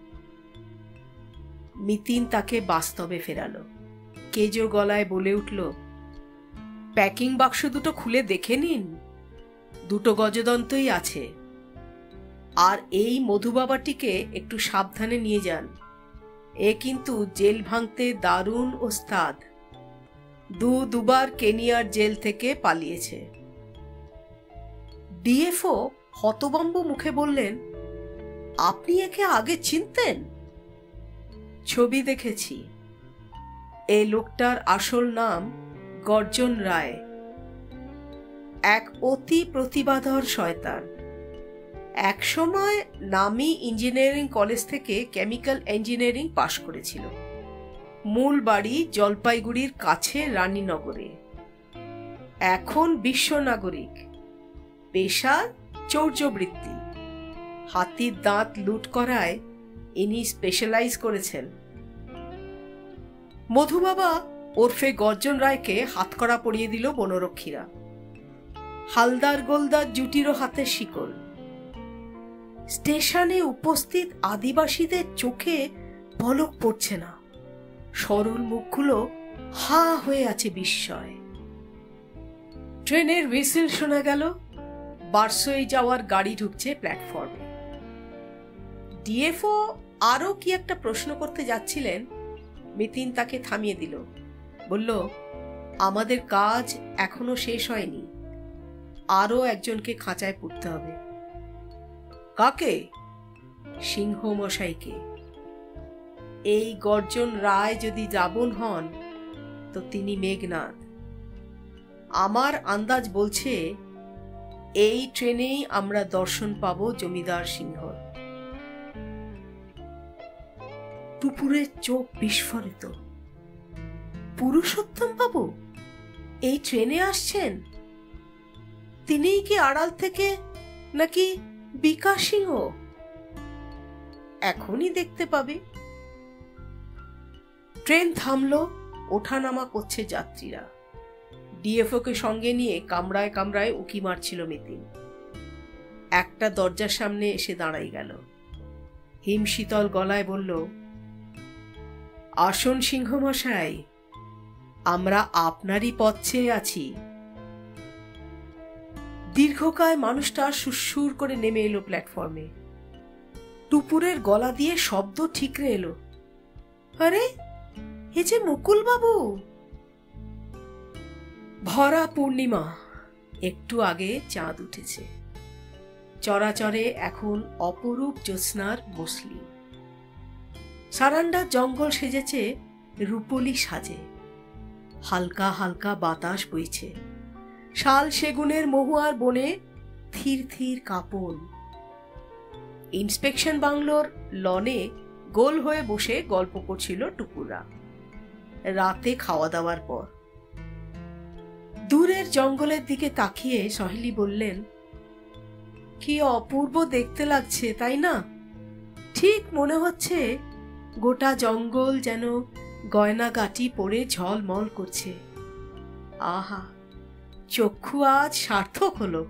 মিতিন তাকে বাস্তবে ফেরালো। কেজো গলায় বলে উঠল, প্যাকিং বাক্স দুটো খুলে দেখে নিন, 2 গজদন্তই আছে। আর এই মধুবাবাটিকে একটু সাবধানে নিয়ে যান। এ কিন্তু জেল ভাঙতে দারুণ ওস্তাদ। 2বার কেনিয়ার জেল থেকে পালিয়েছে। ডিএফও হতবম্ব মুখে বললেন, আপনি একে আগে চিনতেন? ছবি দেখেছি। এই লোকটার আসল নাম গর্জন রায়। এক অতি প্রতিভাধর শয়তান। একসময় নামি ইঞ্জিনিয়ারিং কলেজ থেকে কেমিক্যাল ইঞ্জিনিয়ারিং পাশ করেছিল। মূল বাড়ি জলপাইগুড়ির কাছে রানীনগরে। এখন বিশ্ব নাগরিক। পেশা চৌর্যবৃত্তি। হাতির দাঁত লুট করায় ইনি স্পেশালাইজ করেছেন। মধুবাবা ওরফে গর্জন রায়কে হাতকড়া পরিয়ে দিল বনরক্ষীরা। হালদার গোলদার জুটিরও হাতে শিকল। স্টেশনে উপস্থিত আদিবাসীদের চোখে পলক পড়ছে না। সরল মুখগুলো হা হয়ে আছে বিস্ময়। ট্রেনের হুইসেল শোনা গেল। বারসই যাওয়ার গাড়ি ঢুকছে প্ল্যাটফর্মে। ডিএফও আরো কি একটা প্রশ্ন করতে যাচ্ছিলেন, মিতিন তাকে থামিয়ে দিল। বলল, আমাদের কাজ এখনো শেষ হয়নি, আরো একজনকে খাঁচায় পুরতে হবে। কাকে? সিংহ মশাইকে। এই গর্জন রায় যদি রাবণ হন তো তিনি মেঘনাদ। আমার আন্দাজ বলছে এই ট্রেনেই আমরা দর্শন পাব জমিদার সিংহর। টুপুরের চোখ বিস্ফোরিত। পুরুষোত্তম বাবু এই ট্রেনে আসছেন? তিনিই কি আড়াল থেকে, নাকি বিকাশ সিংহ? এখনই দেখতে পাবে। ট্রেন থামলো, ওঠানামা করছে যাত্রীরা। ডিএফও কে সঙ্গে নিয়ে কামরায় কামরায় উকি মারছিল মিতিন। একটা দরজার সামনে এসে দাঁড়াই গেল। হিমশীতল গলায় বলল, আসুন সিংহ মশাই, আমরা আপনারই পথ চেয়ে আছি। দীর্ঘকায় মানুষটা সুরসুর করে নেমে এলো প্ল্যাটফর্মে। টুপুরের গলা দিয়ে শব্দ ঠিকরে এলো, আরে এ যে মুকুল বাবু। ভরা পূর্ণিমা, একটু আগে চাঁদ উঠেছে। চরাচরে এখন অপরূপ জ্যোৎস্নার মসলিন। সারান্ডার জঙ্গল সেজেছে রূপলি সাজে। হালকা হালকা বাতাস বইছে। শাল সেগুনের মহুয়ার বনে থির থির কাঁপন। ইন্সপেকশন বাংলোর লনে গোল হয়ে বসে গল্প করছিল টুকুরা রাতে খাওয়া দাওয়ার পর। দূরের জঙ্গলের দিকে তাকিয়ে সহেলি বললেন, কি অপূর্ব দেখতে লাগছে, তাই না? ঠিক মনে হচ্ছে গোটা জঙ্গল যেন গয়নাগাটি পরে ঝলমল করছে। আহা, চক্ষু আজ সার্থক হলো।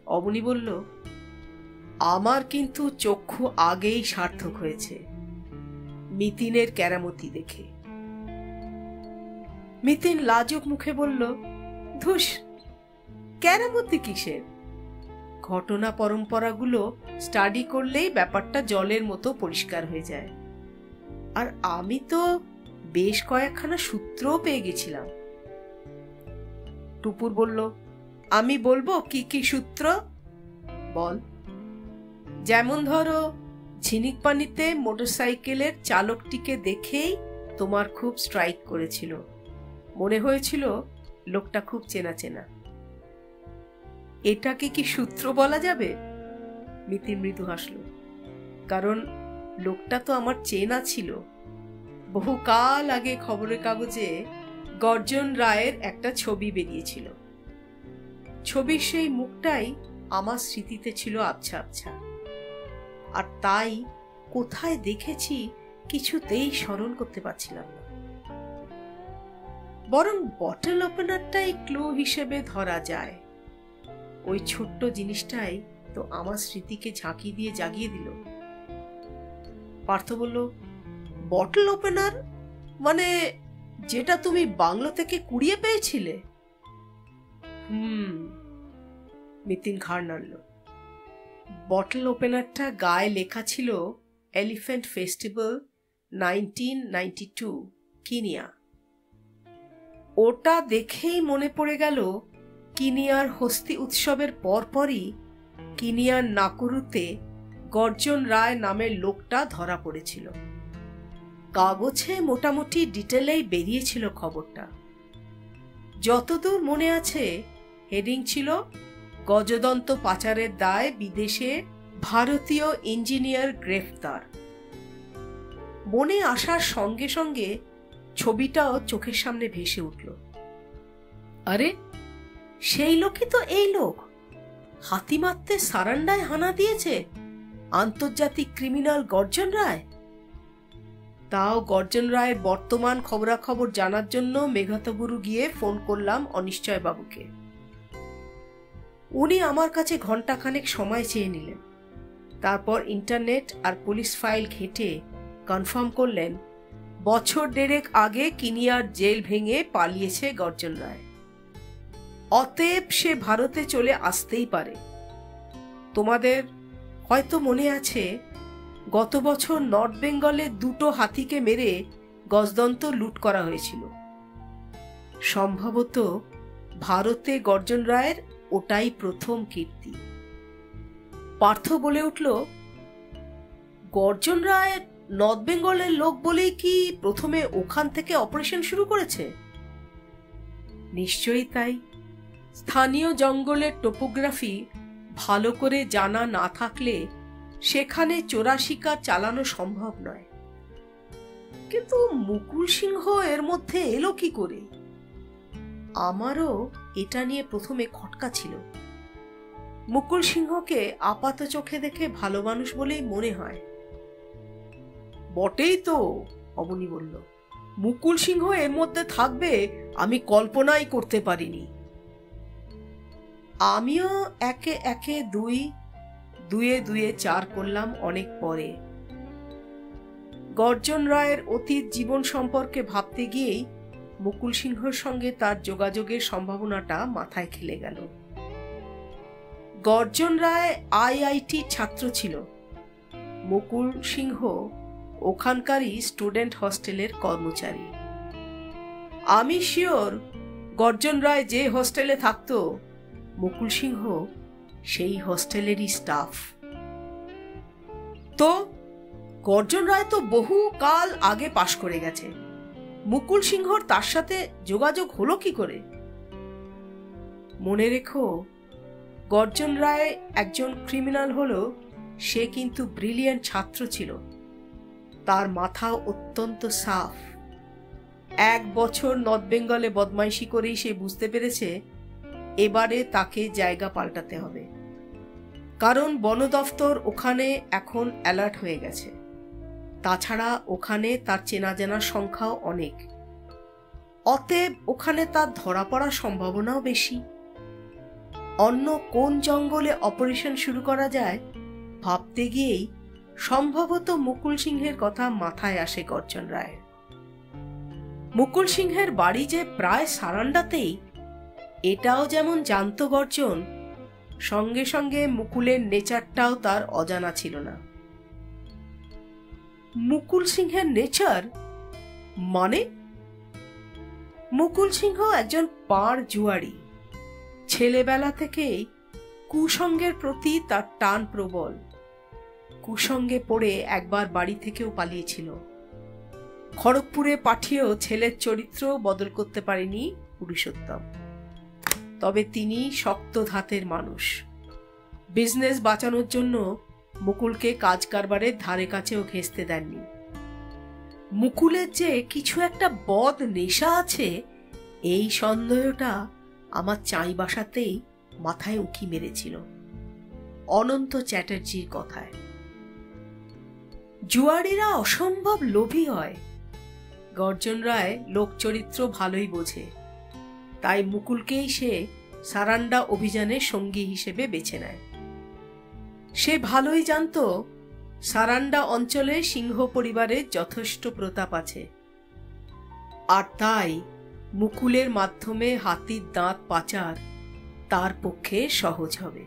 অবনী বলল, আমার কিন্তু চক্ষু আগেই সার্থক হয়েছে মিতিনের কেরামতি দেখে। মিতিন লাজুক মুখে বলল, ধুস, কেরামতি কিসের? ঘটনা পরম্পরাগুলো স্টাডি করলেই ব্যাপারটা জলের মতো পরিষ্কার হয়ে যায়। আর আমি তো বেশ কয়েকখানা সূত্রও পেয়ে গেছিলাম। টুপুর বলল, আমি বলবো কি কি সূত্র? বল। যেমন ধরো, ঝিনিক পানিতে মোটরসাইকেলের চালকটিকে দেখেই তোমার খুব স্ট্রাইক করেছিল, মনে হয়েছিল লোকটা খুব চেনা চেনা। এটাকে কি সূত্র বলা যাবে? মিতিন মৃদু হাসল, কারণ লোকটা তো আমার চেনা ছিল। বহুকাল আগে খবরের কাগজে গর্জন রায়ের একটা ছবি বেরিয়েছিল। ছবির সেই মুখটাই আমার স্মৃতিতে ছিল আবছা আবছা। আর তাই কোথায় দেখেছি কিছুতেই স্মরণ করতে পারছিলাম না। বরং বটল ওপেনারটাই ক্লু হিসেবে ধরা যায়। ওই ছোট্ট জিনিসটাই তো আমার স্মৃতিকে ঝাঁকি দিয়ে জাগিয়ে দিল। পার্থ বলল, বটল ওপেনার মানে যেটা তুমি বাংলো থেকে কুড়িয়ে পেয়েছিলে? মিতিন ঘাড় নাড়ল। বটল ওপেনারটা গায়ে লেখা ছিল এলিফ্যান্ট ফেস্টিভ্যাল 1992 কিনিয়া। ওটা দেখেই মনে পড়ে গেল কিনিয়ার হস্তি উৎসবের পরপরই কিনিয়ার নাকুরুতে গর্জন রায় নামের লোকটা ধরা পড়েছিল। কাগজে মোটামুটি ডিটেলেই বেরিয়েছিল খবরটা। যতদূর মনে আছে, হেডিং ছিল, গজদন্ত পাচারের দায় বিদেশে ভারতীয় ইঞ্জিনিয়ার গ্রেফতার। মনে আসার সঙ্গে সঙ্গে ছবিটাও চোখের সামনে ভেসে উঠল। আরে সেই লোকই তো এই লোক, হাতি মারতে সারান্ডায় হানা দিয়েছে আন্তর্জাতিক ক্রিমিনাল গর্জন রায়। তাও গর্জন রায়ের বর্তমান খবরাখবর জানার জন্য মেঘাতগুরু গিয়ে ফোন করলাম অনিশ্চয় বাবুকে। উনি আমার কাছে ঘন্টাখানেক সময় চেয়ে নিলেন। তারপর ইন্টারনেট আর পুলিশ ফাইল ঘেঁটে কনফার্ম করলেন বছর দেড়েক আগে কিনিয়ার জেল ভেঙে পালিয়েছে গর্জন রায়। অতএব সে ভারতে চলে আসতেই পারে। তোমাদের হয়তো মনে আছে, গত বছর নর্থ বেঙ্গলে 2টো হাতিকে মেরে গজদন্ত লুট করা হয়েছিল। সম্ভবত ভারতে গর্জন রায়ের ওটাই প্রথম কীর্তি। পার্থ বলে উঠল, গর্জন রায় নর্থ বেঙ্গলের লোক বলেই কি প্রথমে ওখান থেকে অপারেশন শুরু করেছে? নিশ্চয়ই তাই। স্থানীয় জঙ্গলের টোপোগ্রাফি ভালো করে জানা না থাকলে সেখানে চোরা শিকার চালানো সম্ভব নয়। কিন্তু মুকুল সিংহ এর মধ্যে এলো কি করে? আমারও এটা নিয়ে প্রথমে খটকা ছিল। মুকুল সিংহকে আপাত চোখে দেখে ভালো মানুষ বলেই মনে হয়। বটেই তো, অবনী বলল। মুকুল সিংহ এর মধ্যে থাকবে আমি কল্পনাই করতে পারিনি। আমিও একে একে দুয়ে দুয়ে চার করলাম অনেক পরে। গর্জন রায়ের অতীত জীবন সম্পর্কে ভাবতে গিয়েই মুকুল সিংহর সঙ্গে তার যোগাযোগের সম্ভাবনাটা মাথায় খেলে গেল। গর্জন রায় আইআইটি ছাত্র ছিল। মুকুল সিংহ ওখানকারই স্টুডেন্ট হস্টেলের কর্মচারী। আমি শিওর গর্জন রায় যে হস্টেলে থাকতো মুকুল সিংহ সেই হস্টেলেরই স্টাফ। তো গর্জন রায় তো বহু কাল আগে পাশ করে গেছে, মুকুল সিংহর তার সাথে যোগাযোগ হলো কি করে? মনে রেখো, গর্জন রায় একজন ক্রিমিনাল হলো, সে কিন্তু ব্রিলিয়ান্ট ছাত্র ছিল। তার মাথা অত্যন্ত সাফ। 1 বছর নর্থ বেঙ্গলে বদমাইশি করেই সে বুঝতে পেরেছে এবারে তাকে জায়গা পাল্টাতে হবে, কারণ বন দফতর ওখানে এখন অ্যালার্ট হয়ে গেছে। তাছাড়া ওখানে তার চেনা জানার সংখ্যাও অনেক, অতএব ওখানে তার ধরা পড়ার সম্ভাবনাও বেশি। অন্য কোন জঙ্গলে অপারেশন শুরু করা যায় ভাবতে গিয়েই সম্ভবত মুকুল সিংহের কথা মাথায় আসে গর্জন রায়ের। মুকুল সিংহের বাড়ি যে প্রায় সারান্ডাতেই, এটাও যেমন জানত গর্জন, সঙ্গে সঙ্গে মুকুলের নেচারটাও তার অজানা ছিল না। মুকুল সিংহের নেচার মানে? মুকুল সিংহ একজন পাড় জুয়ারি। ছেলেবেলা থেকেই কুসঙ্গের প্রতি তার টান প্রবল। কুসঙ্গে পড়ে একবার বাড়ি থেকেও পালিয়েছিল। খড়গপুরে পাঠিয়েও ছেলের চরিত্র বদল করতে পারেনি পুরুষোত্তম। তবে তিনি শক্ত ধাতের মানুষ। বিজনেস বাঁচানোর জন্য মুকুলকে কাজ কারবারের ধারে কাছেও ঘেঁষতে দেননি। মুকুলের যে কিছু একটা বদ নেশা আছে, এই সন্দেহটা আমার চাই বাসাতেই মাথায় উঁকি মেরেছিল অনন্ত চ্যাটার্জির কথায়। জুয়ারিরা অসম্ভব লোভী হয়। গর্জন রায় লোক চরিত্র ভালোই বোঝে, তাই মুকুলকেই সে সারান্ডা অভিযানের সঙ্গী হিসেবে বেছে নেয়। সে ভালোই জানত সারান্ডা অঞ্চলে সিংহ পরিবারের যথেষ্ট প্রতাপ আছে, আর তাই মুকুলের মাধ্যমে হাতির দাঁত পাচার তার পক্ষে সহজ হবে।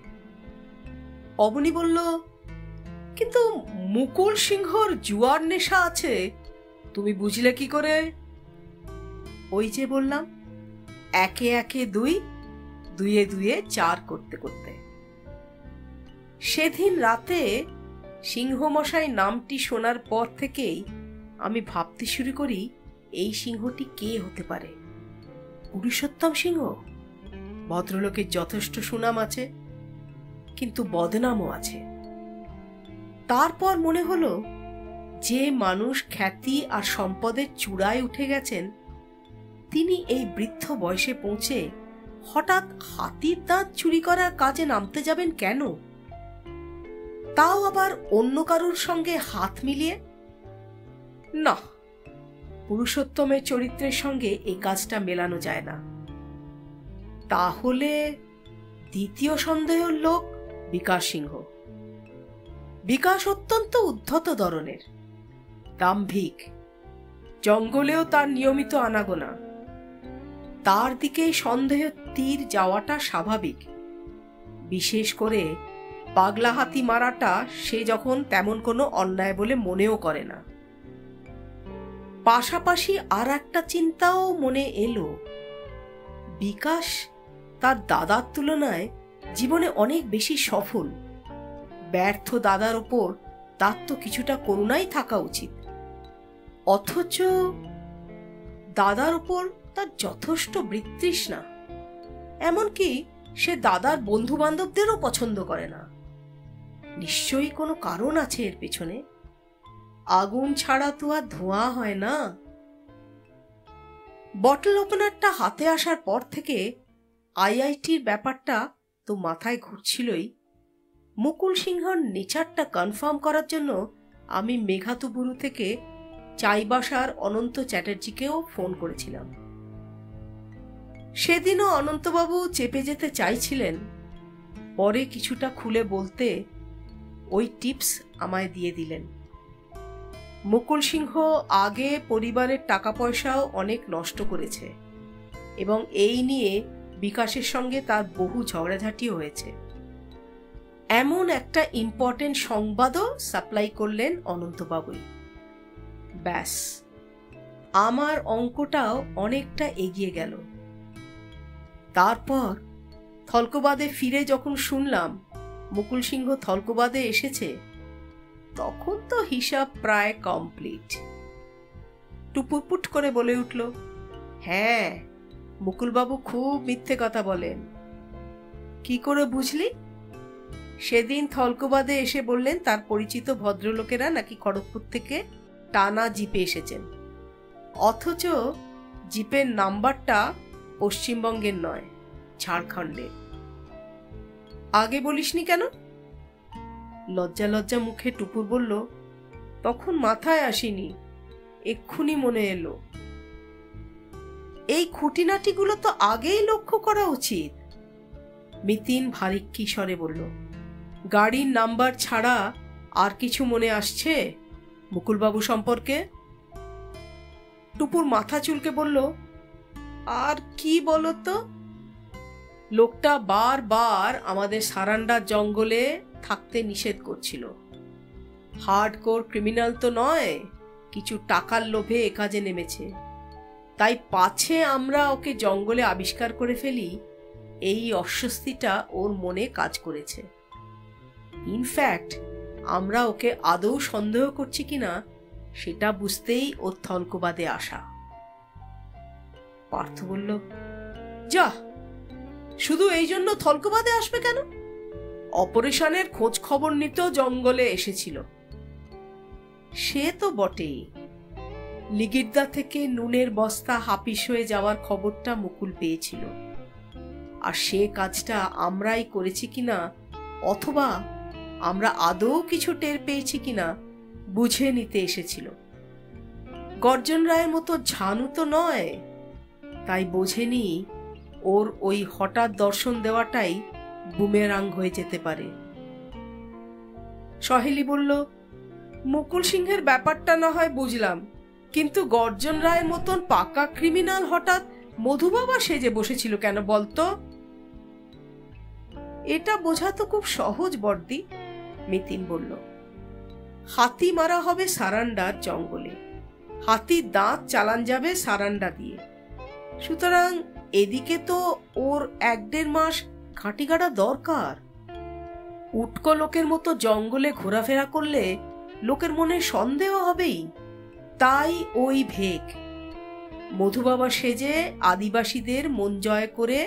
অবনী বলল, কিন্তু মুকুল সিংহর জুয়ার নেশা আছে তুমি বুঝলে কি করে? ওই যে বললাম, একে একে দুয়ে দুয়ে চার করতে করতে। সেদিন রাতে সিংহমশাই নামটি শোনার পর থেকেই আমি ভাবতে শুরু করি এই সিংহটি কে হতে পারে। পুরুষোত্তম সিংহ? ভদ্রলোকের যথেষ্ট সুনাম আছে, কিন্তু বদনামও আছে। তারপর মনে হলো, যে মানুষ খ্যাতি আর সম্পদের চূড়ায় উঠে গেছেন, তিনি এই বৃদ্ধ বয়সে পৌঁছে হঠাৎ হাতির দাঁত চুরি করার কাজে নামতে যাবেন কেন? তাও আবার অন্য কারুর সঙ্গে হাত মিলিয়ে? না, পুরুষোত্তমের চরিত্রের সঙ্গে এই কাজটা মেলানো যায় না। তাহলে দ্বিতীয় সন্দেহের লোক বিকাশ সিংহ। বিকাশ অত্যন্ত উদ্ধত ধরনের, দাম্ভিক। জঙ্গলেও তার নিয়মিত আনাগোনা। তার দিকে সন্দেহের তীর যাওয়াটা স্বাভাবিক, বিশেষ করে পাগলা হাতি মারাটা সে যখন তেমন কোনো অন্যায় বলে মনেও করে না। পাশাপাশি আর একটা চিন্তাও মনে এলো, বিকাশ তার দাদার তুলনায় জীবনে অনেক বেশি সফল। ব্যর্থ দাদার ওপর তার তো কিছুটা করুণাই থাকা উচিত, অথচ দাদার ওপর তার যথেষ্ট বিতৃষ্ণা। এমনকি সে দাদার বন্ধু বান্ধবদেরও পছন্দ করে না। নিশ্চয়ই কোনো কারণ আছে এর পেছনে। আগুন ছাড়া তো আর ধোঁয়া হয় না। বটল ওপেনারটা হাতে আসার পর থেকে আইআইটির ব্যাপারটা তো মাথায় ঘুরছিলই। মুকুল সিংহর নেচারটা কনফার্ম করার জন্য আমি মেঘাতুবুরু থেকে চাইবাসার অনন্ত চ্যাটার্জিকেও ফোন করেছিলাম। সেদিনও অনন্তবাবু চেপে যেতে চাইছিলেন, পরে কিছুটা খুলে বলতে ওই টিপস আমায় দিয়ে দিলেন। মুকুল সিংহ আগে পরিবারের টাকা পয়সাও অনেক নষ্ট করেছে এবং এই নিয়ে বিকাশের সঙ্গে তার বহু ঝগড়াঝাটিও হয়েছে। এমন একটা ইম্পর্টেন্ট সংবাদও সাপ্লাই করলেন অনন্তবাবুই। ব্যাস, আমার অঙ্কটাও অনেকটা এগিয়ে গেল। তারপর থলকোবাদে ফিরে যখন শুনলাম মুকুল সিংহ থলকোবাদে এসেছে, তখন তো হিসাব প্রায় কমপ্লিট। টুপুপুট করে বলে উঠল, হ্যাঁ, মুকুলবাবু খুব মিথ্যে কথা বলেন। কি করে বুঝলি? সেদিন থলকোবাদে এসে বললেন তার পরিচিত ভদ্রলোকেরা নাকি খড়গপুর থেকে টানা জিপে এসেছেন, অথচ জিপের নাম্বারটা পশ্চিমবঙ্গের নয়, ঝাড়খণ্ডের। আগে বলিসনি কেন? লজ্জা লজ্জা মুখে টুপুর বলল, তখন মাথায় আসেনি, এক্ষুনি মনে এলো। এই খুঁটিনাটিগুলো তো আগেই লক্ষ্য করা উচিত। মিতিন ভারিক্কি স্বরে বলল, গাড়ির নাম্বার ছাড়া আর কিছু মনে আসছে মুকুলবাবু সম্পর্কে? টুপুর মাথা চুলকে বলল, আর কি বলতো? লোকটা বারবার আমাদের সারান্ডার জঙ্গলে থাকতে নিষেধ করছিল। হার্ডকোর ক্রিমিনাল তো নয়, কিছু টাকার লোভে এ কাজে নেমেছে। তাই পাছে আমরা ওকে জঙ্গলে আবিষ্কার করে ফেলি, এই অস্বস্তিটা ওর মনে কাজ করেছে। ইনফ্যাক্ট আমরা ওকে আদৌ সন্দেহ করছি কিনা সেটা বুঝতেই ওর থলকোবাদে আসা। পার্থ বলল, যা, শুধু এই জন্য থলকোবাদে আসবে কেন? অপারেশনের খোঁজ খবর নিতেও জঙ্গলে এসেছিল। সে তো বটেই। লিগিরদা থেকে নুনের বস্তা হাপিস হয়ে যাওয়ার খবরটা মুকুল পেয়েছিল, আর সে কাজটা আমরাই করেছি কিনা অথবা আমরা আদৌ কিছু টের পেয়েছি কিনা বুঝে নিতে এসেছিল। গর্জন রায়ের মতো ঝানু তো নয়, তাই বোঝেনি ওর ওই হঠাৎ দর্শন দেওয়াটাই বুমেরাং হয়ে যেতে পারে। সহেলি বলল, মুকুল সিংহের ব্যাপারটা না হয় বুঝলাম, কিন্তু গর্জন রায়ের মতন পাকা ক্রিমিনাল হঠাৎ মধুবাবা সেজে বসেছিল কেন বলতো? এটা বোঝা তো খুব সহজ বর্দি, মিতিন বলল। হাতি মারা হবে সারান্ডার জঙ্গলে, হাতির দাঁত চালান যাবে সারান্ডা দিয়ে। সুতরাং এদিকে তো ওর 1-1.5 মাস ঘাঁটি গাড়া দরকার। উটকো লোকের মতো জঙ্গলে ঘোরাফেরা করলে লোকের মনে সন্দেহ হবেই। তাই ওই ভেগ মধুবাবা সেজে আদিবাসীদের মন জয় করে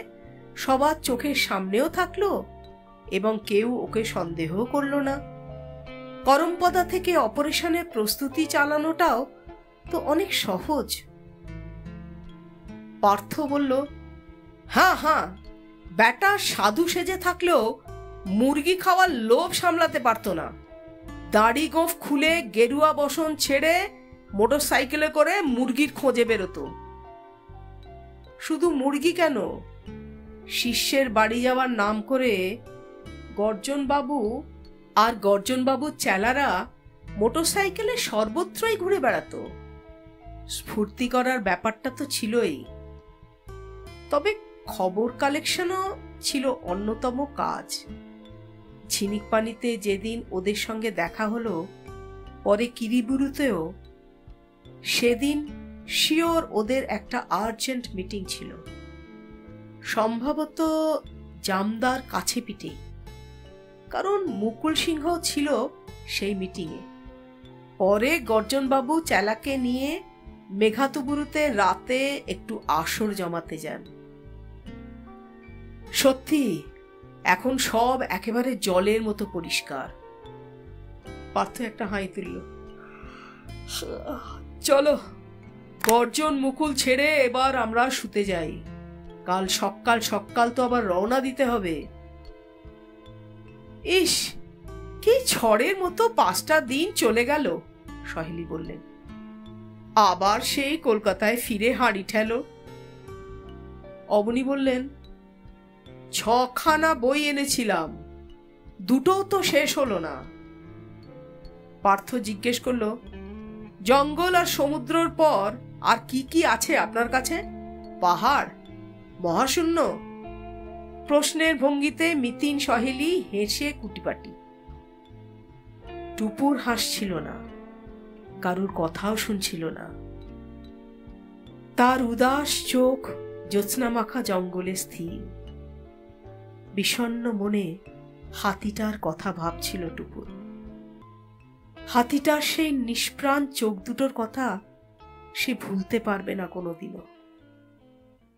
সবার চোখের সামনেও থাকলো এবং কেউ ওকে সন্দেহ করল না। করমপদা থেকে অপারেশনের প্রস্তুতি চালানোটাও তো অনেক সহজ। পার্থ বলল, হ্যাঁ হ্যাঁ, ব্যাটা সাধু সেজে থাকলেও মুরগি খাওয়ার লোভ সামলাতে পারত না। দাড়ি গোঁফ খুলে গেরুয়া বসন ছেড়ে মোটর সাইকেলে করে মুরগির খোঁজে বেরোতো। শুধু মুরগি কেন, শিষ্যের বাড়ি যাওয়ার নাম করে গর্জনবাবু আর গর্জনবাবুর চেলারা মোটর সাইকেলে সর্বত্রই ঘুরে বেড়াতো। স্ফূর্তি করার ব্যাপারটা তো ছিলই, তবে খবর কালেকশনও ছিল অন্যতম কাজ। ঝিনিকপানিতে যেদিন ওদের সঙ্গে দেখা হলো, পরে কিরিবুরুতেও, সেদিন শিওর ওদের একটা আর্জেন্ট মিটিং ছিল। সম্ভবত জামদার কাছে পিঠে, কারণ মুকুল সিংহ ছিল সেই মিটিংয়ে। পরে গর্জনবাবু চেলাকে নিয়ে মেঘাতুবুরুতে রাতে একটু আসর জমাতে যান। সত্যি এখন সব একেবারে জলের মতো পরিষ্কার। পার্থ একটা হাই তুলল। চলো, গর্জন মুকুল ছেড়ে এবার আমরা শুতে যাই। কাল সকাল সকাল তো আবার রওনা দিতে হবে। ইস, কি ঝড়ের মতো 5টা দিন চলে গেল, সহেলি বললেন। আবার সেই কলকাতায় ফিরে হাঁড়ি ঠেলো। অবনী বললেন, 6খানা বই এনেছিলাম, দুটোও তো শেষ হলো না। পার্থ জিজ্ঞেস করলো, জঙ্গল আর সমুদ্রর পর আর কি কি আছে আপনার কাছে? পাহাড়, মহাশূন্য? প্রশ্নের ভঙ্গিতে মিতিন সহেলি হেসে কুটিপাটি। টুপুর হাসছিল না, কারুর কথাও শুনছিল না। তার উদাস চোখ জ্যোৎস্নামাখা জঙ্গলে স্থির। বিষণ্ণ মনে হাতিটার কথা ভাবছিল টুপুর। হাতিটার সেই নিষ্প্রাণ চোখ দুটোর কথা সে ভুলতে পারবে না কোনোদিনও।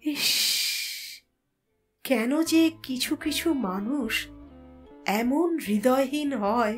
ইস, কেন যে কিছু কিছু মানুষ এমন হৃদয়হীন হয়।